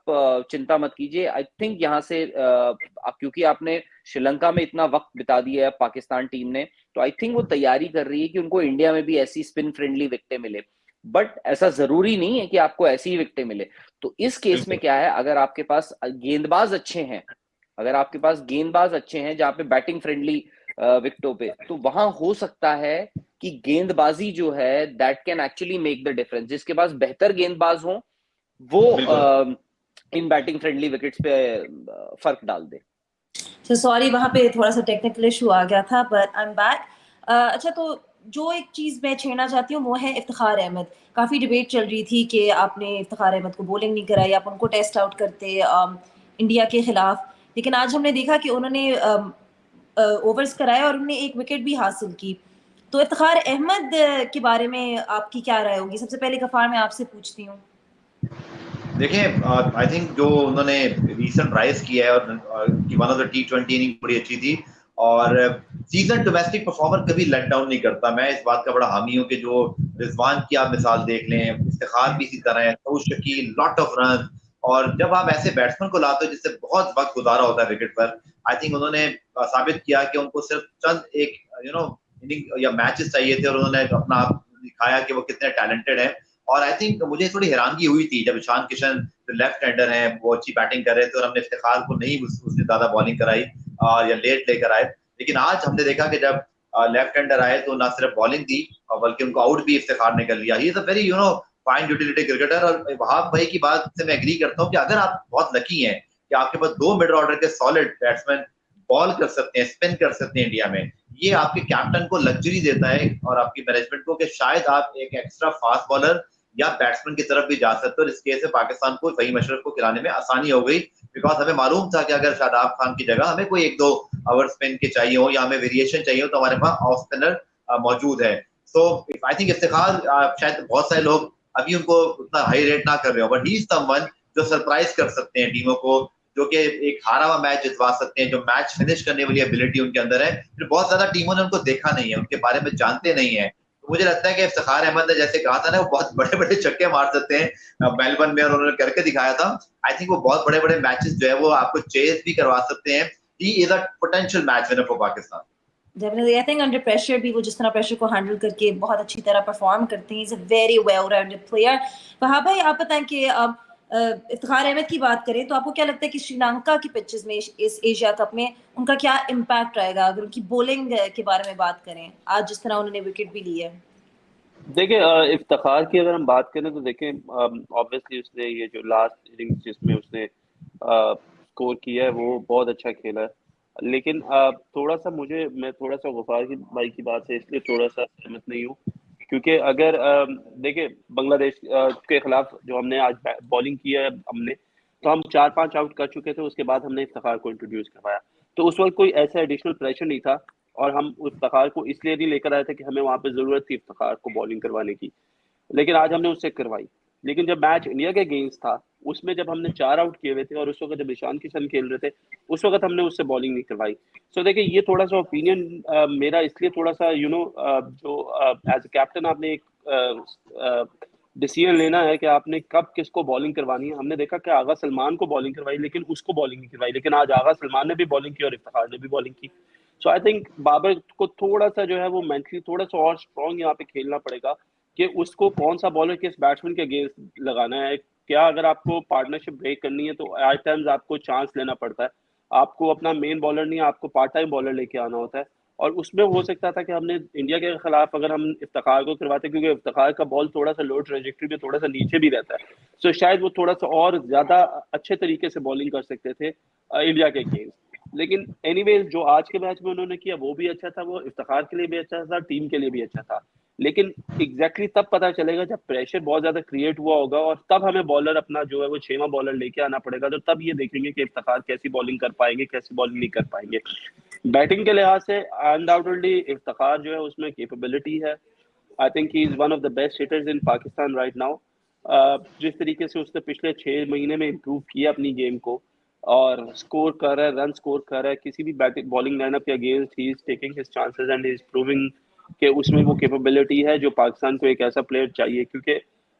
चिंता मत कीजिए। आई थिंक यहाँ से क्योंकि आपने श्रीलंका में इतना वक्त बिता दिया है पाकिस्तान टीम ने, तो आई थिंक वो तैयारी कर रही है कि उनको इंडिया में भी ऐसी स्पिन फ्रेंडली विकेटें मिले। बट ऐसा जरूरी नहीं है कि आपको ऐसी ही विकेटें मिले। तो इस केस में क्या है, अगर आपके पास गेंदबाज अच्छे हैं, अगर आपके पास गेंदबाज अच्छे हैं जहां पे बैटिंग फ्रेंडली विकेटों पे, तो वहां हो सकता है कि गेंदबाजी जो है that can actually make the difference. जिसके पास बेहतर गेंदबाज हो वो इन बैटिंग फ्रेंडली विकेट्स पे फर्क डाल दे। तो सॉरी, वहां पे थोड़ा सा टेक्निकल इशू आ गया था, बट आई एम बैक। अच्छा, तो जो एक चीज मैं छेड़ना चाहती हूँ वो है इफ्तिखार अहमद। काफी डिबेट चल रही थी कि आपने इफ्तिखार अहमद को बॉलिंग नहीं कराई, आप उनको टेस्ट आउट करते इंडिया के खिलाफ, लेकिन आज हमने देखा कि उन्होंने ओवर्स कराए और उन्होंने एक विकेट भी हासिल की। तो इफ्तिखार अहमद के बारे में आपकी क्या राय होगी? सबसे पहले गफार मैं आपसे पूछती हूँ। देखिए, आई थिंक जो उन्होंने रीसेंट राइज किया है और one of the T20 inning बड़ी अच्छी थी, और सीजन डोमेस्टिक परफॉर्मर कभी लेट डाउन नहीं करता। मैं इस बात का बड़ा हामी हूँ कि जो रिजवान की आप मिसाल देख लें, इफ्तिखार भी इसी तरह है, तो शकील लॉट ऑफ रन, और जब आप ऐसे बैट्समैन को लाते हो जिससे बहुत वक्त गुजारा होता है विकेट पर, आई थिंक उन्होंने साबित किया कि उनको सिर्फ चंद एक इनिंग या मैचेस चाहिए थे और उन्होंने अपना आप दिखाया कि वो कितने टैलेंटेड हैं। और आई थिंक मुझे थोड़ी हैरानगी हुई थी जब ईशान किशन जो लेफ्ट हैंडर हैं वो अच्छी बैटिंग कर रहे थे और हमने इफ्तिखार को नहीं उसने ज्यादा बॉलिंग कराई या लेट लेकर आए। लेकिन आज हमने देखा कि जब लेफ्ट हैंडर आए तो ना सिर्फ बॉलिंग दी बल्कि उनको आउट भी इफ्तिखार ने कर लिया। He is a very fine utility cricketer. और वहाब भाई की बात से मैं एग्री करता हूँ कि अगर आप बहुत लकी हैं कि आपके पास दो मिडिल ऑर्डर के सॉलिड बैट्समैन बॉल कर सकते हैं, स्पिन कर सकते हैं इंडिया में, ये आपके कैप्टन को लग्जरी देता है और आपकी मैनेजमेंट को कि शायद आप एक एक्स्ट्रा फास्ट बॉलर या बैट्समैन की तरफ भी जा सकते हो। इस केस में पाकिस्तान को फहीम अशरफ को खिलाने में आसानी हो गई, बिकॉज हमें मालूम था कि अगर शादाब खान की जगह हमें कोई एक दो ओवर स्पिन के चाहिए हो या हमें वेरिएशन चाहिए हो तो हमारे पास ऑफ स्पिनर मौजूद है। सो आई थिंक इफ्तिखार, शायद बहुत सारे लोग अभी उनको उतना हाई रेट ना कर रहे हो, बट ही इज समवन जो सरप्राइज कर सकते हैं टीमों को, जो कि एक हारा हुआ मैच जितवा सकते हैं, जो मैच फिनिश करने वाली एबिलिटी उनके अंदर है। फिर बहुत ज्यादा टीमों ने उनको देखा नहीं है, उनके बारे में जानते नहीं है। तो मुझे लगता है कि इफ्तिखार अहमद ने जैसे कहा था ना, वो बहुत बड़े बड़े छक्के मार सकते हैं मेलबर्न में, और उन्होंने करके दिखाया था। आई थिंक वो बहुत बड़े बड़े मैचेस जो है वो आपको चेस भी करवा सकते हैं। He is a potential match winner for Pakistan. Definitely, I think under pressure भी वो जिस तरह प्रेशर को हैंडल करके बहुत अच्छी तरह परफॉर्म करते हैं, is a very well rounded player. Wahab भाई, आप बताएं कि इफ्तिखार अहमद की बात करें तो आपको क्या लगता है कि श्रीलंका की पिचेस में इस एशिया कप में उनका क्या इम्पैक्ट रहेगा? अगर उनकी बॉलिंग के बारे में बात करें, आज जिस तरह उन्होंने विकेट भी ली है। देखिए, इफ्तिखार की अगर हम बात करें तो देखें, ऑब्वियसली उसने ये जो लास्ट इनिंग्स जिसमें उसने स्कोर किया है वो बहुत अच्छा खेला है। लेकिन थोड़ा सा मैं थोड़ा सा गफार की भाई की बात से इसलिए थोड़ा सा सहमत नहीं हूँ, क्योंकि अगर देखिए बांग्लादेश के खिलाफ जो हमने आज बॉलिंग की है हमने, तो हम 4-5 आउट कर चुके थे, उसके बाद हमने इफ्तिखार को इंट्रोड्यूस करवाया। तो उस वक्त कोई ऐसा एडिशनल प्रेशर नहीं था, और हम इफ्तिखार को इसलिए नहीं लेकर आए थे कि हमें वहाँ पे ज़रूरत थी इफ्तिखार को बॉलिंग करवाने की, लेकिन आज हमने उससे करवाई। लेकिन जब मैच इंडिया के अगेंस्ट था, उसमें जब हमने 4 आउट किए हुए थे और उस वक्त जब ईशान किशन खेल रहे थे, उस वक्त हमने उससे बॉलिंग नहीं करवाई। सो देखिए, ये थोड़ा सा ओपिनियन मेरा इसलिए थोड़ा सा जो एज अ कैप्टन आपने एक डिसीजन लेना है कि आपने कब किसको बॉलिंग करवानी है। हमने देखा कि आगा सलमान को बॉलिंग करवाई, लेकिन उसको बॉलिंग नहीं करवाई, लेकिन आज आगा सलमान ने भी बॉलिंग की और इफ्तिखार ने भी बॉलिंग की। सो आई थिंक बाबर को थोड़ा सा जो है वो मेंटली थोड़ा सा और स्ट्रॉन्ग यहाँ पे खेलना पड़ेगा कि उसको कौन सा बॉलर किस बैट्समैन के अगेंस्ट लगाना है। क्या अगर आपको पार्टनरशिप ब्रेक करनी है तो एट टाइम्स आपको चांस लेना पड़ता है, आपको अपना मेन बॉलर नहीं, आपको पार्ट टाइम बॉलर लेके आना होता है। और उसमें हो सकता था कि हमने इंडिया के खिलाफ अगर हम इफ्तिखार को करवाते, क्योंकि इफ्तिखार का बॉल थोड़ा सा लो ट्रेजेक्ट्री में थोड़ा सा नीचे भी रहता है, तो शायद वो थोड़ा सा और ज्यादा अच्छे तरीके से बॉलिंग कर सकते थे इंडिया के अगेंस्ट। लेकिन एनीवेज जो आज के मैच में उन्होंने किया वो भी अच्छा था, वो इफ्तिखार के लिए भी अच्छा था, टीम के लिए भी अच्छा था। लेकिन एग्जैक्टली तब पता चलेगा जब प्रेशर बहुत ज्यादा क्रिएट हुआ होगा, और तब हमें बॉलर अपना जो है वो 6वां बॉलर लेके आना पड़ेगा। तो तब ये देखेंगे कि इफ्तिखार कैसी बॉलिंग कर पाएंगे, कैसी बॉलिंग नहीं कर पाएंगे। बैटिंग के लिहाज से अनडाउटेडली इफ्तिखार जो है उसमें कैपेबिलिटी है। आई think he is one of the best hitters in Pakistan right now. जिस तरीके से उसने पिछले 6 महीने में इम्प्रूव किया अपनी गेम को और स्कोर कर रहा है, रन स्कोर कर रहा है, किसी भी बैटिंग बॉलिंग लाइनअप के against he is taking his chances and he is proving कि उसमें वो कैपेबिलिटी है जो पाकिस्तान को एक ऐसा प्लेयर चाहिए। क्योंकि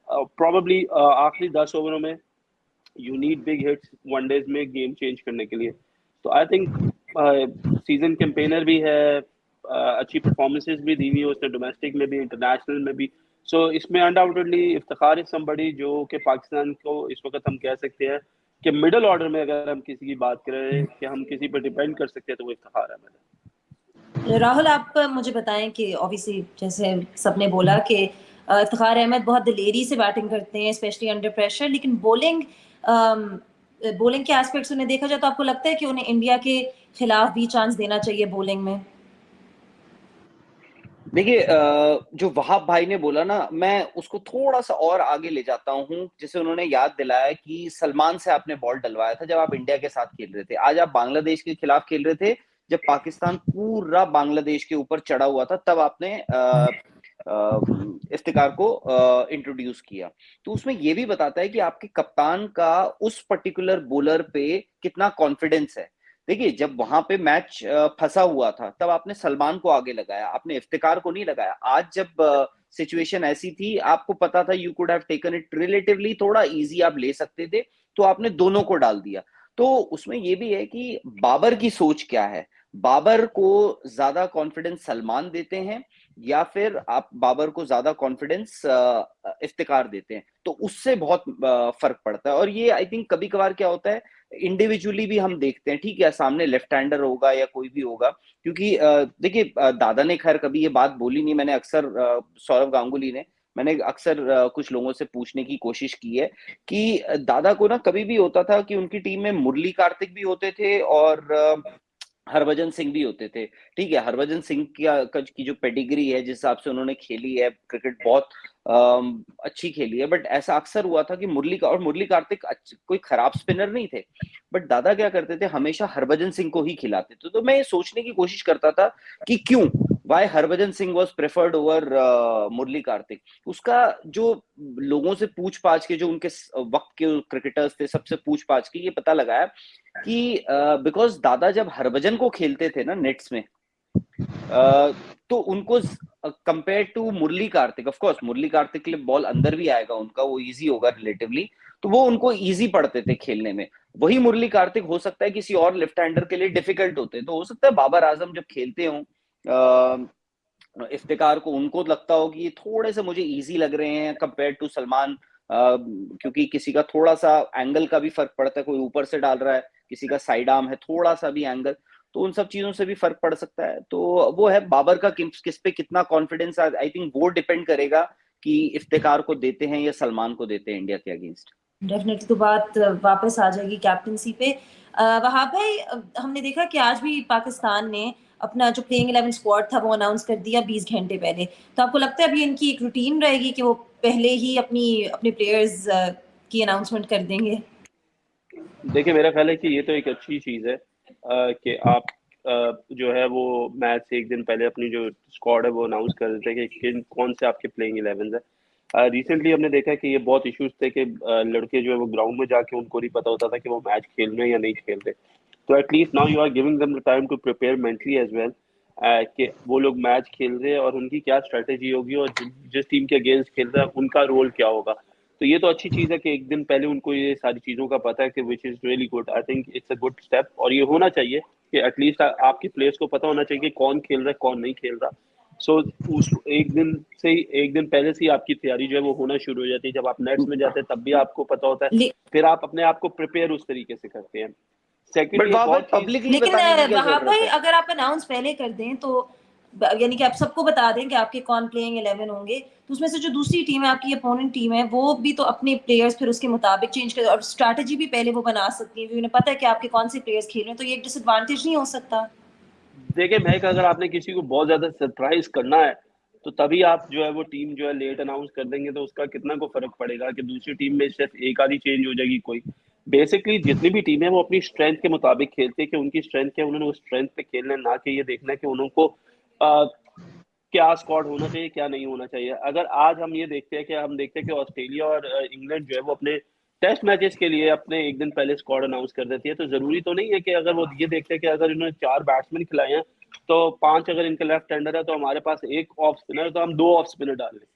प्रॉबली आखिरी 10 ओवरों में you need big hits one-days में गेम चेंज करने के लिए। तो आई थिंक सीजन कैंपेनर भी है, अच्छी परफॉर्मेंसेज भी दी हुई है उसने, डोमेस्टिक में भी इंटरनेशनल में भी। सो इसमें अनडाउटेडली इफ्तिखार इज समबडी जो कि पाकिस्तान को इस वक्त हम कह सकते हैं कि मिडिल ऑर्डर में अगर हम किसी की बात करें कि हम किसी पर डिपेंड कर सकते हैं तो वो इफ्तिखार है। राहुल, आप मुझे बताएं कि ऑब्वियसली जैसे सबने बोला कि इफ्तिखार अहमद बहुत दिलेरी से बैटिंग करते हैं, स्पेशली अंडर प्रेशर, लेकिन बॉलिंग के एस्पेक्ट्स उन्हें देखा जाए तो आपको लगता है कि उन्हें इंडिया के खिलाफ भी चांस देना चाहिए बॉलिंग में? देखिए, जो वहाब भाई ने बोला ना, मैं उसको थोड़ा सा और आगे ले जाता हूँ। जैसे उन्होंने याद दिलाया कि सलमान से आपने बॉल डलवाया था जब आप इंडिया के साथ खेल रहे थे, आज आप बांग्लादेश के खिलाफ खेल रहे थे जब पाकिस्तान पूरा बांग्लादेश के ऊपर चढ़ा हुआ था, तब आपने इफ्तिकार को इंट्रोड्यूस किया। तो उसमें ये भी बताता है कि आपके कप्तान का उस पर्टिकुलर बॉलर पे कितना कॉन्फिडेंस है। देखिए, जब वहां पे मैच फंसा हुआ था तब आपने सलमान को आगे लगाया, आपने इफ्तिकार को नहीं लगाया। आज जब सिचुएशन ऐसी थी, आपको पता था you could have taken it relatively थोड़ा इजी, आप ले सकते थे, तो आपने दोनों को डाल दिया। तो उसमें ये भी है कि बाबर की सोच क्या है। बाबर को ज्यादा कॉन्फिडेंस सलमान देते हैं या फिर आप बाबर को ज्यादा कॉन्फिडेंस इफ्तिकार देते हैं, तो उससे बहुत फर्क पड़ता है। और ये आई थिंक कभी कभार क्या होता है, इंडिविजुअली भी हम देखते हैं, ठीक है, सामने लेफ्ट हैंडर होगा या कोई भी होगा, क्योंकि देखिए, दादा ने खैर कभी ये बात बोली नहीं, मैंने अक्सर सौरव गांगुली ने, मैंने अक्सर कुछ लोगों से पूछने की कोशिश की है कि दादा को ना कभी भी होता था कि उनकी टीम में मुरली कार्तिक भी होते थे और हरभजन सिंह भी होते थे। ठीक है, हरभजन सिंह की जो पेडिग्री है, जिस हिसाब से उन्होंने खेली है क्रिकेट, बहुत अच्छी खेली है, बट ऐसा अक्सर हुआ था कि मुरली कार्तिक कोई खराब स्पिनर नहीं थे, बट दादा क्या करते थे, हमेशा हरभजन सिंह को ही खिलाते थे। तो मैं ये सोचने की कोशिश करता था कि क्यों, why Harbhajan Singh was preferred over Murali Kartik. उसका जो लोगों से पूछ पाछ के, जो उनके वक्त के क्रिकेटर्स थे, सबसे पूछ पाछ के ये पता लगाया कि बिकॉज दादा जब हरभजन को खेलते थे ना नेट्स में, तो उनको compare to Murali Kartik, of course Murali Kartik के लिए बॉल अंदर भी आएगा उनका, वो इजी होगा रिलेटिवली, तो वो उनको इजी पड़ते थे खेलने में। वही मुरली कार्तिक हो सकता है किसी और लेफ्ट हैंडर के लिए डिफिकल्ट होते, तो हो सकता है बाबर आजम जब खेलते हो इफ्तिकार को, उनको लगता हो कि ये थोड़े से मुझे इजी लग रहे हैं कंपेयर टू सलमान, क्योंकि किसी का थोड़ा सा एंगल का भी फर्क पड़ता है, कोई ऊपर से डाल रहा है, किसी का साइड आर्म है, थोड़ा सा भी एंगल, तो उन सब चीजों से भी फर्क पड़ सकता है। तो वो है बाबर का किस पे कितना कॉन्फिडेंस, आई थिंक वो डिपेंड करेगा कि इफ्तिकार को देते हैं या सलमान को देते हैं इंडिया के अगेंस्ट। डेफिनेटली, तो बात वापस आ जाएगी कैप्टनसी पे। वहाब भाई, हमने देखा कि आज भी पाकिस्तान ने अपना जो प्लेइंग 11 स्क्वाड था वो अनाउंस कर दिया 20 घंटे पहले। तो आपको लगता है अभी इनकी एक रूटीन रहेगी कि वो पहले ही अपने प्लेयर्स की अनाउंसमेंट कर देंगे? देखिए मेरा ख्याल है कि ये तो एक अच्छी चीज़ है कि आप जो है वो मैच से एक दिन पहले अपनी जो स्क्वाड है वो अनाउंस कर देते हैं कि किन कौन से आपके प्लेइंग 11 है। रिसेंटली हमने देखा है कि ये बहुत इश्यूज थे कि लड़के जो है वो ग्राउंड में जाके उनको नहीं पता होता था कि वो मैच खेल रहे हैं या नहीं खेल रहे। तो at least now you are giving them the time to prepare mentally as well कि वो लोग मैच खेल रहे हैं और उनकी क्या स्ट्रेटेजी होगी और जिस टीम के अगेंस्ट खेल रहा है उनका रोल क्या होगा। तो ये तो अच्छी चीज़ है कि एक दिन पहले उनको ये सारी चीज़ों का पता है कि which is really good. I think it's a good step और ये होना चाहिए कि एटलीस्ट आपके प्लेयर्स को पता होना चाहिए कि कौन खेल रहा है कौन नहीं खेल रहा। सो उस एक दिन पहले से ही आपकी तैयारी जो है वो होना शुरू हो जाती है। जब आप नेट्स में जाते हैं तब भी आपको पता होता है, ले, फिर आप अपने आप को प्रिपेयर उस तरीके से करते हैं। बट सेकेंडली एक वहां पर और चीज़, पब्लिकली लेकिन बताने की क्या वहां जरूरत पर है? अगर आप अनाउंस पहले कर दें तो यानी कि आप सबको बता दें कि आपके कौन प्लेइंग 11 होंगे, तो उसमें से जो दूसरी टीम है, आपकी अपोनेंट टीम है, वो भी तो अपने प्लेयर्स फिर उसके मुताबिक चेंज कर और स्ट्रैटेजी भी पहले वो बना सकती है, उन्हें पता है कि आपके कौन से प्लेयर्स खेल रहे हैं, तो ये एक डिसएडवांटेज नहीं हो सकता? देखिए महक, अगर आपने किसी को बहुत ज्यादा सरप्राइज करना है तो तभी आप जो है वो टीम जो है लेट अनाउंस कर देंगे तो उसका कितना को फर्क पड़ेगा कि दूसरी टीम में सिर्फ एक आधी चेंज हो जाएगी कोई। बेसिकली जितनी भी टीम है वो अपनी स्ट्रेंथ के मुताबिक खेलती है कि उनकी स्ट्रेंथ क्या है, उन्होंने उस स्ट्रेंथ पे खेलना है, ना कि ये देखना है कि उनको क्या स्क्वाड होना चाहिए क्या नहीं होना चाहिए। अगर आज हम ये देखते हैं कि ऑस्ट्रेलिया और इंग्लैंड जो है वो अपने टेस्ट मैचेस के लिए अपने एक दिन पहले स्क्वाड अनाउंस कर देती है, तो जरूरी तो नहीं है कि अगर वो ये देखते हैं कि अगर इन्होंने 4 बैट्समैन खिलाए हैं तो 5 अगर इनके लेफ्ट हैंडर है तो हमारे पास एक ऑफ स्पिनर है तो हम 2 ऑफ स्पिनर डाल लें।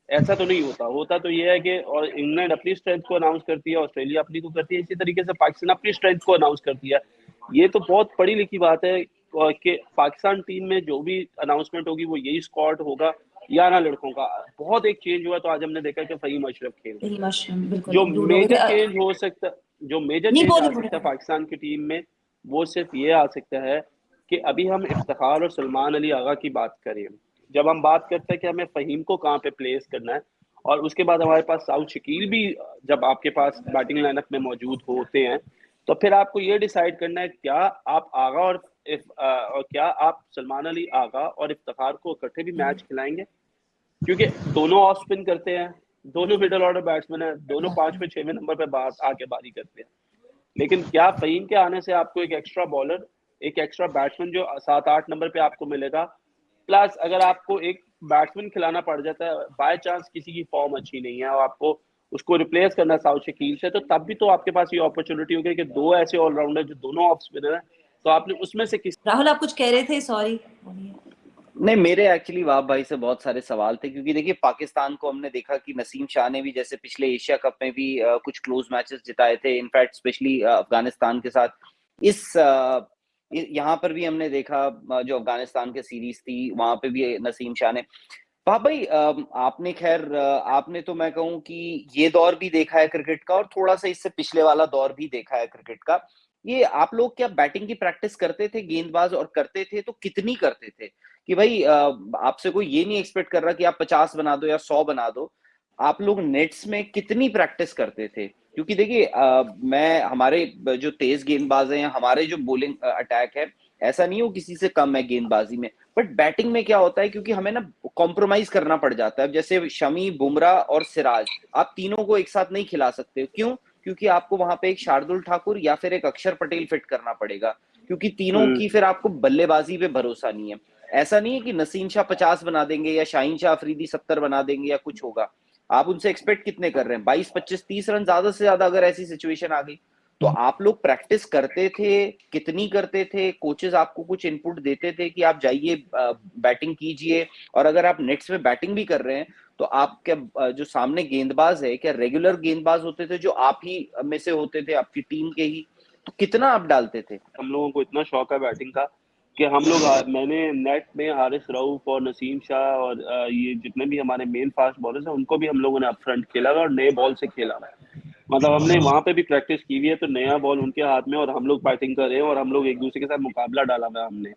ऐसा तो नहीं होता। होता तो ये है कि और इंग्लैंड अपनी स्ट्रेंथ को अनाउंस करती है, ऑस्ट्रेलिया अपनी को करती है, इसी तरीके से पाकिस्तान अपनी स्ट्रेंथ को अनाउंस करती है। ये तो बहुत पढ़ी लिखी बात है कि पाकिस्तान टीम में जो भी अनाउंसमेंट होगी वो यही स्क्वाड होगा या ना लड़कों का। बहुत एक चेंज हुआ तो आज हमने देखा कि फहीम अशरफ खेल रहे हैं। यही मशरूम बिल्कुल जो इंक्लूड हो गए मेजर थे। चेंज हो सकता जो मेजर नहीं, चेंज आ बोले सकता है बोले। पाकिस्तान की टीम में वो सिर्फ ये आ सकता है कि अभी हम इफ्तिखार और सलमान अली आगा की बात करें। जब हम बात करते हैं कि हमें फहीम को कहाँ पे प्लेस करना है और उसके बाद हमारे पास साउथ शकील भी जब आपके पास बैटिंग लाइनअप में मौजूद होते हैं तो फिर आपको ये डिसाइड करना है क्या आप आगा और क्या आप सलमान अली आगा और इफ्तिखार को इकट्ठे भी मैच खिलाएंगे, क्योंकि दोनों ऑफ स्पिन करते हैं, दोनों मिडल ऑर्डर बैट्समैन है, दोनों 5वें 6वें नंबर पे बाहर आके बारी करते हैं। लेकिन क्या फहीम के आने से आपको एक एक्स्ट्रा बॉलर, एक एक्स्ट्रा बैट्समैन जो 7-8 नंबर पे आपको मिलेगा, प्लस अगर आपको एक बैट्समैन खिलाना पड़ जाता है बाय चांस किसी की फॉर्म अच्छी नहीं है और आपको उसको रिप्लेस करना साउथ शकील से, तो तब भी तो आपके पास ये अपॉर्चुनिटी होगी कि 2 ऐसे ऑलराउंडर जो दोनों ऑफ स्पिनर है, तो आपने उसमें से किसी राहुल, आप कुछ कह रहे थे, सॉरी। नहीं, मेरे एक्चुअली वाह भाई से बहुत सारे सवाल थे, क्योंकि देखिए पाकिस्तान को हमने देखा कि नसीम शाह ने भी जैसे पिछले एशिया कप में भी कुछ क्लोज मैचेस जिताए थे, इनफैक्ट स्पेशली अफगानिस्तान के साथ। इस यहाँ पर भी हमने देखा जो अफगानिस्तान की सीरीज थी वहां पे भी नसीम शाह ने। वाह भाई, आपने खैर आपने तो मैं कहूँ कि ये दौर भी देखा है क्रिकेट का और थोड़ा सा इससे पिछले वाला दौर भी देखा है क्रिकेट का। ये आप लोग क्या बैटिंग की प्रैक्टिस करते थे गेंदबाज, और करते थे तो कितनी करते थे? कि भाई आपसे कोई ये नहीं एक्सपेक्ट कर रहा कि आप 50 बना दो या 100 बना दो, आप लोग नेट्स में कितनी प्रैक्टिस करते थे? क्योंकि देखिए मैं हमारे जो तेज गेंदबाज हैं, हमारे जो बॉलिंग अटैक है, ऐसा नहीं हो किसी से कम है गेंदबाजी में, बट बैटिंग में क्या होता है, क्योंकि हमें ना कॉम्प्रोमाइज करना पड़ जाता है। जैसे शमी, बुमराह और सिराज, आप तीनों को एक साथ नहीं खिला सकते। क्यों? क्योंकि आपको वहां पे एक शार्दुल ठाकुर या फिर एक अक्षर पटेल फिट करना पड़ेगा, क्योंकि तीनों की फिर आपको बल्लेबाजी पे भरोसा नहीं है। ऐसा नहीं है कि नसीम शाह 50 बना देंगे या शाहीन शाह अफरीदी 70 बना देंगे या कुछ होगा। आप उनसे एक्सपेक्ट कितने कर रहे हैं? 22, 25, 30 रन ज्यादा से ज्यादा, अगर ऐसी सिचुएशन आ गई तो। आप लोग प्रैक्टिस करते थे, कितनी करते थे? कोचेस आपको कुछ इनपुट देते थे कि आप जाइए बैटिंग कीजिए? और अगर आप नेट्स में बैटिंग भी कर रहे हैं तो आप क्या जो सामने गेंदबाज है, क्या रेगुलर गेंदबाज होते थे जो आप ही में से होते थे, आपकी टीम के ही? तो कितना आप डालते थे? हम लोगों को इतना शौक है बैटिंग का कि मैंने नेट में हारिस रऊफ और नसीम शाह और ये जितने भी हमारे मेन फास्ट बॉलर्स हैं उनको भी हम लोगों ने अप फ्रंट खेला हुआ और नए बॉल से खेला हुआ है। मतलब हमने वहां पे भी प्रैक्टिस की हुई है, तो नया बॉल उनके हाथ में और हम लोग बैटिंग कर रहे हैं और हम लोग एक दूसरे के साथ मुकाबला डाला हुआ है हमने।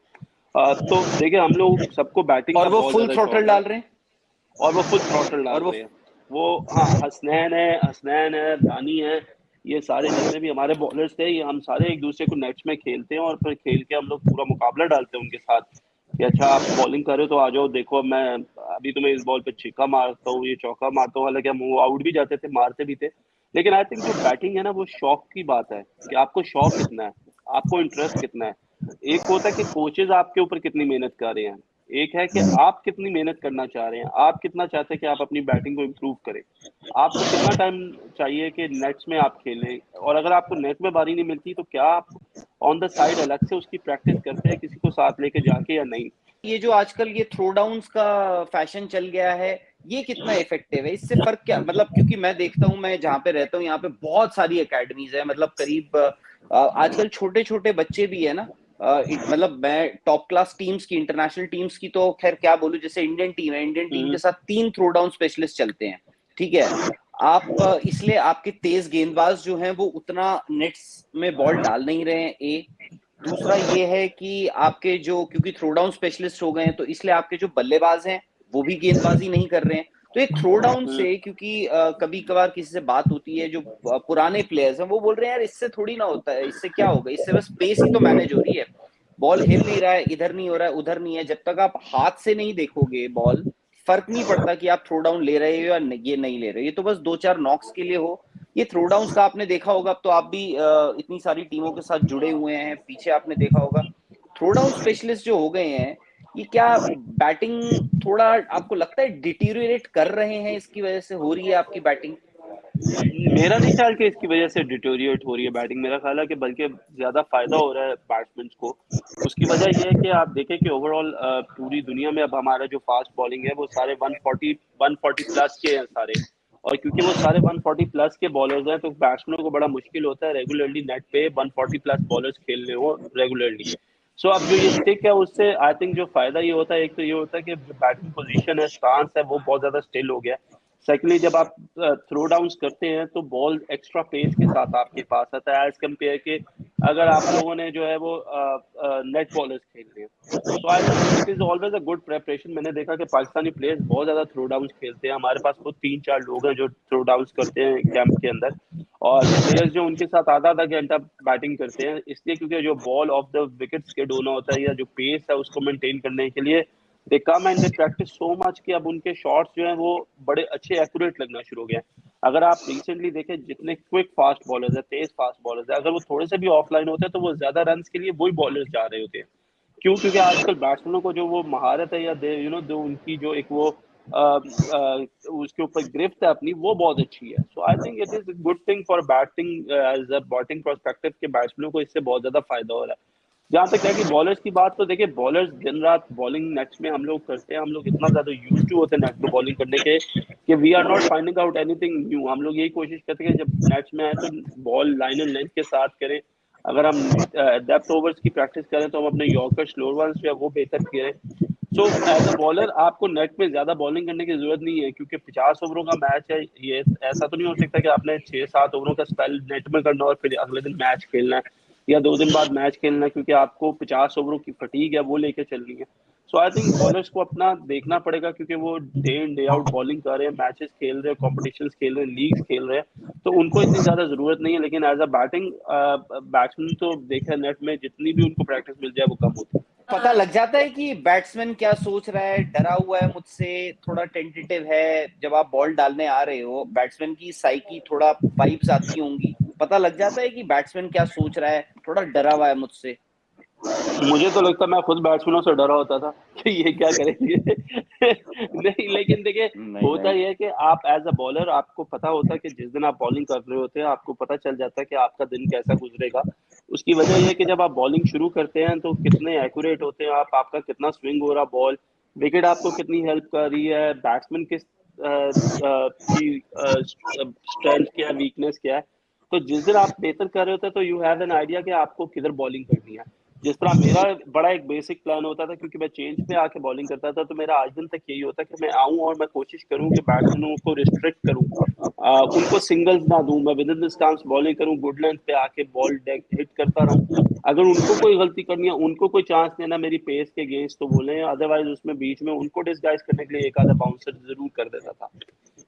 तो देखिए हम लोग सबको बैटिंग और का वो बहुत फुल ज्यादा थ्रोटल शौक है डाल रहे हैं? और वो फुल थ्रॉटल डाल और वो रहे हैं। वो हाँ, हसनैन है, दानी है, ये सारे जितने भी हमारे बॉलर्स थे ये हम सारे एक दूसरे को नेट्स में खेलते हैं और फिर खेल के हम लोग पूरा मुकाबला डालते हैं उनके साथ कि अच्छा आप बॉलिंग कर रहे हो तो आ जाओ, देखो मैं अभी तुम्हें इस बॉल पे छक्का मारता हूँ, ये चौका मारता हूँ। हालांकि हम वो आउट भी जाते थे, मारते भी थे, लेकिन आई थिंक जो बैटिंग है ना वो शौक की बात है कि आपको शौक कितना है, आपको इंटरेस्ट कितना है। एक होता है कि कोचेज आपके ऊपर कितनी मेहनत कर रहे हैं, एक है कि आप कितनी मेहनत करना चाह रहे हैं, आप कितना चाहते हैं कि आप अपनी बैटिंग को इम्प्रूव करें। आपको कितना टाइम चाहिए कि नेट्स में आप खेलें, और अगर आपको नेट में बारी नहीं मिलती तो क्या आप ऑन द साइड अलग से उसकी प्रैक्टिस करते हैं किसी को साथ लेके जाके या नहीं। ये जो आजकल ये थ्रो डाउन्स का फैशन चल गया है, ये कितना इफेक्टिव है? इससे फर्क क्या, मतलब क्योंकि मैं देखता हूँ, मैं जहाँ पे रहता हूँ यहाँ पे बहुत सारी एकेडमीज है, मतलब करीब आजकल छोटे छोटे बच्चे भी है ना। मतलब मैं टॉप क्लास टीम्स की, इंटरनेशनल टीम्स की तो खैर क्या बोलूं, जैसे इंडियन टीम है, इंडियन टीम के साथ 3 थ्रो डाउन स्पेशलिस्ट चलते हैं, ठीक है। आप इसलिए आपके तेज गेंदबाज जो हैं वो उतना नेट्स में बॉल डाल नहीं रहे हैं, ए। दूसरा ये है कि आपके जो, क्योंकि थ्रो डाउन स्पेशलिस्ट हो गए हैं, तो इसलिए आपके जो बल्लेबाज हैं वो भी गेंदबाजी नहीं कर रहे हैं। तो एक थ्रो डाउन से, क्योंकि कभी कभार किसी से बात होती है जो पुराने प्लेयर्स हैं, वो बोल रहे हैं यार इससे थोड़ी ना होता है, इससे क्या होगा, इससे बस पेस ही तो मैनेज हो रही है, बॉल हिल नहीं रहा है, इधर नहीं हो रहा है, उधर नहीं है। जब तक आप हाथ से नहीं देखोगे बॉल, फर्क नहीं पड़ता कि आप थ्रो डाउन ले रहे हो या ये नहीं ले रहे हो, ये तो बस 2-4 नॉक्स के लिए हो। ये थ्रो डाउन्स का आपने देखा होगा, अब तो आप भी इतनी सारी टीमों के साथ जुड़े हुए हैं, पीछे आपने देखा होगा थ्रो डाउन स्पेशलिस्ट जो हो गए हैं, ये क्या बैटिंग थोड़ा आपको लगता है डिटीरियरेट कर रहे हैं, इसकी वजह से हो रही है आपकी बैटिंग? मेरा नहीं ख्याल कि इसकी वजह से डिटोरिएट हो रही है बैटिंग, मेरा ख्याल है कि बल्कि ज्यादा फायदा हो रहा है बैट्समैन को। उसकी वजह यह है कि आप देखें कि ओवरऑल पूरी दुनिया में अब हमारा जो फास्ट बॉलिंग है वो सारे 140 प्लस के हैं सारे। और क्योंकि वो सारे 140 प्लस के बॉलर्स हैं तो बैट्समैनों को बड़ा मुश्किल होता है रेगुलरली नेट पे 140 प्लस बॉलर्स खेलने हो रेगुलरली। सो अब जो ये स्टिक है उससे आई थिंक जो फायदा ये होता है, एक तो ये होता है कि जो बैटिंग पोजीशन है, स्टांस है, वो बहुत ज्यादा स्टिल हो गया है। सेकेंडली जब आप थ्रो डाउन्स करते हैं तो बॉल एक्स्ट्रा पेस के साथ आपके पास आता है एज कम्पेयर के अगर आप लोगों ने जो है वो नेट बॉलर्स खेल रहे हैं। So I think it is always a good preparation. मैंने देखा कि पाकिस्तानी प्लेयर्स बहुत ज्यादा थ्रो डाउन्स खेलते हैं, हमारे पास खुद 3-4 लोग हैं जो थ्रो डाउन्स करते हैं कैंप के अंदर। और प्लेयर्स जो उनके साथ आधा आधा घंटा बैटिंग करते हैं इसलिए क्योंकि जो ball of the wicket skid होना होता है या जो पेस है उसको मेंटेन करने के लिए they come and they practice so much कि अब उनके शॉट्स जो हैं वो बड़े अच्छे एक्यूरेट लगना शुरू हो गए हैं। अगर आप रिसेंटली देखें जितने क्विक फास्ट बॉलर्स है, तेज फास्ट बॉलर्स है, अगर वो थोड़े से भी ऑफलाइन होते हैं तो वो ज्यादा रन के लिए वही बॉलर्स जा रहे होते हैं। क्यों? क्योंकि आजकल बैट्समैनों को जो वो महारत है या दे जो उनकी जो एक वो उसके ऊपर गिरफ्त है अपनी, वो बहुत अच्छी है। So I think it is good thing for batting as a batting perspective के बैट्समैनों को इससे बहुत ज्यादा फायदा हो रहा है। जहां तक है कि बॉलर्स की बात, तो देखिए बॉलर्स दिन रात बॉलिंग नेट्स में हम लोग करते हैं, हम लोग इतना ज्यादा यूज टू होते हैं नेट में बॉलिंग करने के कि we are not finding out anything new. हम लोग यही कोशिश करते हैं कि जब नेट्स में आए तो बॉल लाइन एंड लेंथ के साथ करें। अगर हम डेप्थ ओवर्स की प्रैक्टिस करें तो हम अपने यॉर्कर स्लोअर वंस जो है वो बेहतर करें। सो एज अ बॉलर आपको नेट में ज्यादा बॉलिंग करने की जरूरत नहीं है क्योंकि 50 ओवरों का मैच है। ये ऐसा तो नहीं हो सकता कि आपने 6-7 ओवरों का स्पेल नेट में करना और फिर अगले दिन मैच खेलना है या 2 दिन बाद मैच खेलना है, क्योंकि आपको 50 ओवरों की फटीग है वो लेके चलनी है। सो आई थिंक बॉलर्स को अपना देखना पड़ेगा क्योंकि वो day in day out bowling कर रहे हैं, मैचेस खेल रहे हैं, कॉम्पिटिशन खेल रहे हैं, लीग्स खेल रहे हैं, तो उनको इतनी ज्यादा जरूरत नहीं है। लेकिन एज अ बैटिंग बैट्समैन तो देखा नेट में जितनी भी उनको प्रैक्टिस मिल जाए वो कम होती है। पता लग जाता है कि बैट्समैन क्या सोच रहा है, डरा हुआ है मुझसे, थोड़ा टेंटेटिव है। जब आप बॉल डालने आ रहे हो, बैट्समैन की साइकी थोड़ा वाइब्स आती होंगी, पता लग जाता है कि बैट्समैन क्या सोच रहा है, थोड़ा डरा हुआ है मुझसे। मुझे तो लगता मैं खुद बैट्समैनों से डरा होता था कि ये क्या करेंगे। नहीं, लेकिन देखिए नहीं होता नहीं, ये है कि आप एज अ बॉलर आपको पता होता है कि जिस दिन आप बॉलिंग कर रहे होते हैं आपको पता चल जाता है कि आपका दिन कैसा गुजरेगा। उसकी वजह यह है कि जब आप बॉलिंग शुरू करते हैं तो कितने एक्यूरेट होते हैं आप, आपका कितना स्विंग हो रहा बॉल, विकेट आपको कितनी हेल्प कर रही है, बैट्समैन किस की स्ट्रेंथ क्या है, वीकनेस क्या है। तो जिस दिन आप बेहतर कर रहे होते हैं तो यू हैव एन आइडिया कि आपको किधर बॉलिंग करनी है। जिस तरह मेरा बड़ा एक बेसिक प्लान होता था क्योंकि मैं चेंज पे आके बॉलिंग करता था, तो मेरा आज दिन तक यही होता कि मैं आऊं और मैं कोशिश करूं कि बैट्समैनों को रिस्ट्रिक्ट करूं, उनको सिंगल्स ना दूं, मैं with in the stance bowling करूं, गुड लेंथ पे आके बॉल हिट करता रहूं। अगर उनको कोई गलती करनी है, उनको कोई चांस देना मेरी पेस के अगेंस्ट तो बोले, अदरवाइज उसमें बीच में उनको डिस्गाइज करने के लिए एक आधा बाउंसर जरूर कर देता था।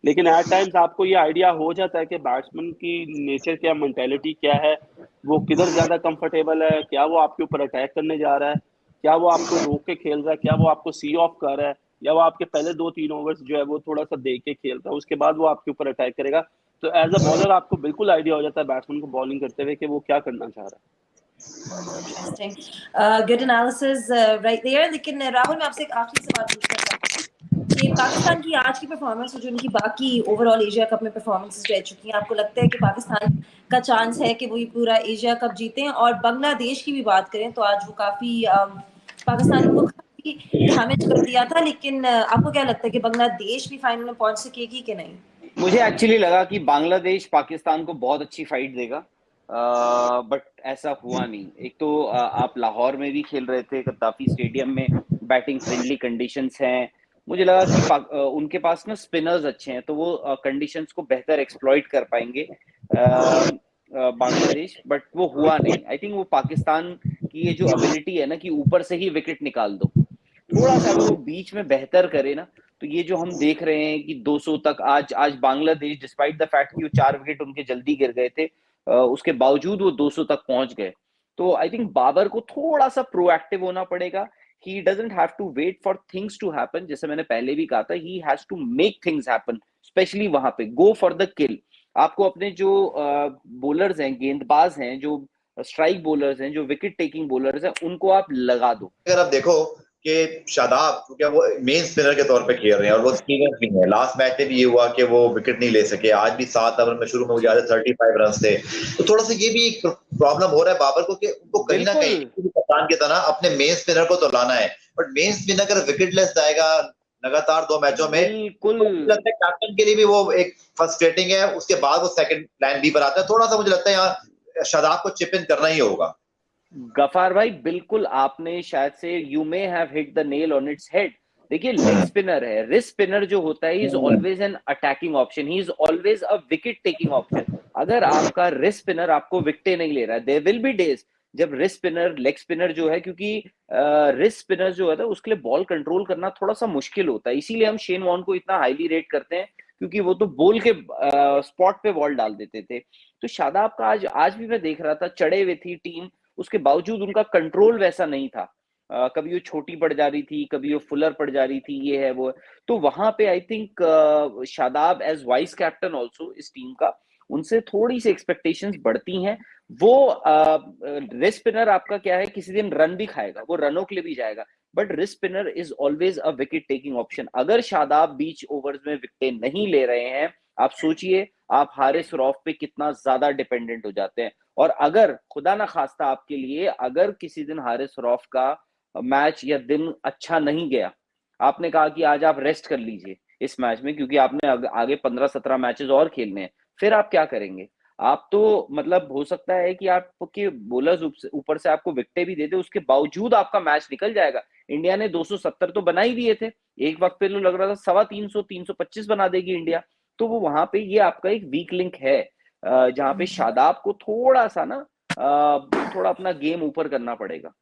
लेकिन एट टाइम्स आपको ये आइडिया हो जाता है कि बैट्समैन की नेचर क्या, मेंटेलिटी क्या है, वो किधर ज्यादा कंफर्टेबल है, क्या वो आपके ऊपर अटैक करने जा रहा है, क्या वो आपको रोक के खेल रहा है, क्या वो आपको सी ऑफ कर रहा है, या वो आपके पहले 2-3 ओवर्स जो है वो थोड़ा सा देख के खेल रहा है, उसके बाद वो आपके ऊपर अटैक करेगा। तो एज अ बॉलर आपको बिल्कुल आइडिया हो जाता है बैट्समैन को बॉलिंग करते हुए कि वो क्या करना चाह रहा है। Interesting. Good analysis right there. लेकिन राहुल मैं आपसे एक आखिरी सवाल पूछना चाहती हूँ कि पाकिस्तान की आज की परफॉर्मेंस और जो उनकी बाकी ओवरऑल एशिया कप में परफॉर्मेंसेस रह चुकी हैं, आपको लगता है कि पाकिस्तान का चांस है कि वो ये पूरा एशिया कप जीतें? और बांग्लादेश की भी बात करें तो आज वो काफी पाकिस्तान ने उनको काफी डैमेज कर दिया था, लेकिन आपको क्या लगता है कि बांग्लादेश भी फाइनल में पहुंच सकेगी कि नहीं? मुझे एक्चुअली लगा कि बांग्लादेश पाकिस्तान को बहुत अच्छी फाइट देगा, बट ऐसा हुआ नहीं। एक तो आप लाहौर में भी खेल रहे थे, गद्दाफी स्टेडियम में, बैटिंग फ्रेंडली कंडीशंस हैं। मुझे लगा कि उनके पास ना स्पिनर्स अच्छे हैं, तो वो कंडीशंस को बेहतर एक्सप्लॉइट कर पाएंगे बांग्लादेश, बट वो हुआ नहीं। आई थिंक वो पाकिस्तान की ये जो एबिलिटी है ना कि ऊपर से ही विकेट निकाल दो, थोड़ा सा अगर वो बीच में बेहतर करे ना, तो ये जो हम देख रहे हैं कि 200 तक आज बांग्लादेश, डिस्पाइट द फैक्ट कि वो 4 विकेट उनके जल्दी गिर गए थे, उसके बावजूद वो 200 तक पहुंच गए। तो आई थिंक बाबर को थोड़ा सा प्रोएक्टिव होना पड़ेगा। He doesn't have to wait for things to happen, जैसे मैंने पहले भी कहा था, he has to make things happen, especially वहां पे गो फॉर द किल। आपको अपने जो बॉलर्स हैं, गेंदबाज हैं, जो स्ट्राइक बॉलर्स हैं, जो विकेट टेकिंग बॉलर्स हैं, उनको आप लगा दो। अगर आप देखो कि शादाब क्योंकि वो मेन स्पिनर के तौर पे खेल रहे हैं और वो स्पिनर भी है, लास्ट मैच में भी ये हुआ कि वो विकेट नहीं ले सके। आज भी 7 ओवर में शुरू में मुझे याद है 35 रन थे। तो थोड़ा सा ये भी एक प्रॉब्लम हो रहा है बाबर को कि उनको कहीं ना कहीं कप्तान की तरह अपने मेन स्पिनर को तो लाना है, बट मेन स्पिनर अगर विकेटलेस जाएगा लगातार 2 मैचों में, बिल्कुल तो मुझे लगता है कैप्टन के लिए भी वो एक फ्रस्ट्रेटिंग है। उसके बाद वो सेकंड प्लान बी पर आता है। थोड़ा सा मुझे लगता है यहाँ शादाब को चिप इन करना ही होगा। गफार भाई, बिल्कुल आपने शायद से you may have hit the nail on its head. देखिए, लेग स्पिनर है, रिस्ट स्पिनर जो होता है, is always an attacking option, he is always a wicket taking option. अगर आपका रिस्ट स्पिनर आपको विकेट नहीं ले रहा है, देयर विल बी डेज जब रिस्ट स्पिनर, लेग स्पिनर जो है, क्योंकि रिस्ट स्पिनर जो है उसके लिए बॉल कंट्रोल करना थोड़ा सा मुश्किल होता है। इसीलिए हम शेन वॉर्न को इतना हाईली रेट करते हैं, क्योंकि वो तो बॉल के स्पॉट पे बॉल डाल देते थे। तो शादाब का आज भी मैं देख रहा था, चढ़े हुए थी टीम, उसके बावजूद उनका कंट्रोल वैसा नहीं था। कभी वो छोटी पड़ जा रही थी, कभी वो फुलर पड़ जा रही थी, ये है वो। तो वहां पे I think Shadab as vice captain also इस टीम का, उनसे थोड़ी सी एक्सपेक्टेशंस बढ़ती हैं। वो रिस्ट स्पिनर आपका क्या है, किसी दिन रन भी खाएगा, वो रनों के लिए भी जाएगा, but wrist spinner is always a wicket taking option. अगर शादाब बीच ओवर्स में विकेट नहीं ले रहे हैं, आप सोचिए आप हारिस रऊफ पे कितना ज्यादा डिपेंडेंट हो जाते हैं। और अगर खुदा ना खास्ता आपके लिए, अगर किसी दिन हारिस रऊफ का मैच या दिन अच्छा नहीं गया, आपने कहा कि आज आप रेस्ट कर लीजिए इस मैच में, क्योंकि आपने आगे 15-17 मैचेस और खेलने हैं, फिर आप क्या करेंगे? आप तो मतलब हो सकता है कि आपके बॉलर्स ऊपर से आपको विकेट भी दे दे, उसके बावजूद आपका मैच निकल जाएगा। इंडिया ने 270 तो बना ही दिए थे, एक वक्त पे लग रहा था 325 325 बना देगी इंडिया। तो वो वहां पे ये आपका एक वीक लिंक है, जहां पे शादाब को थोड़ा सा ना थोड़ा अपना गेम ऊपर करना पड़ेगा।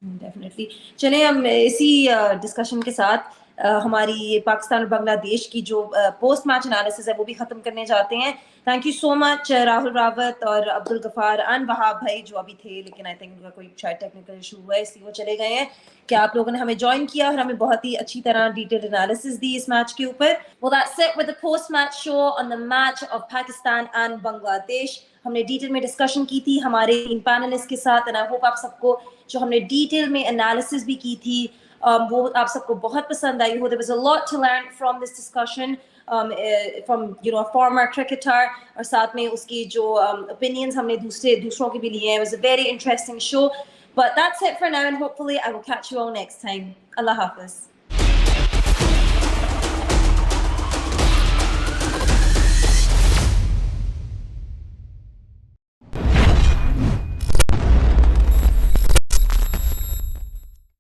डेफिनेटली। चले हम इसी डिस्कशन के साथ हमारी पाकिस्तान और बांग्लादेश की जो पोस्ट मैच एनालिसिस है वो भी खत्म करने जाते हैं। Thank you so much Rahul Rawat और अब्दुल गफार एंड वहाब भाई जो अभी थे, लेकिन आई थिंक उनका कोई शायद टेक्निकल इशू हुआ है इसलिए वो चले गए हैं, कि आप लोगों ने हमें ज्वाइन किया और हमें बहुत ही अच्छी तरह डिटेल्ड एनालिसिस दी इस मैच के ऊपर। Well, that's it with the post match show on the match of Pakistan and Bangladesh. हमने डिटेल में डिस्कशन की थी हमारे इन पैनलिस्ट के साथ, एंड आई होप आप सबको जो हमने डिटेल में एनालिसिस भी की थी वो आप सबको बहुत पसंद आई हो। There was a lot to learn from this discussion from a former cricketer, और साथ में उसकी जो opinions हमने दूसरों के भी लिए हैं। It was a very interesting show, but that's it for now and hopefully I will catch you all next time. Allah Hafiz.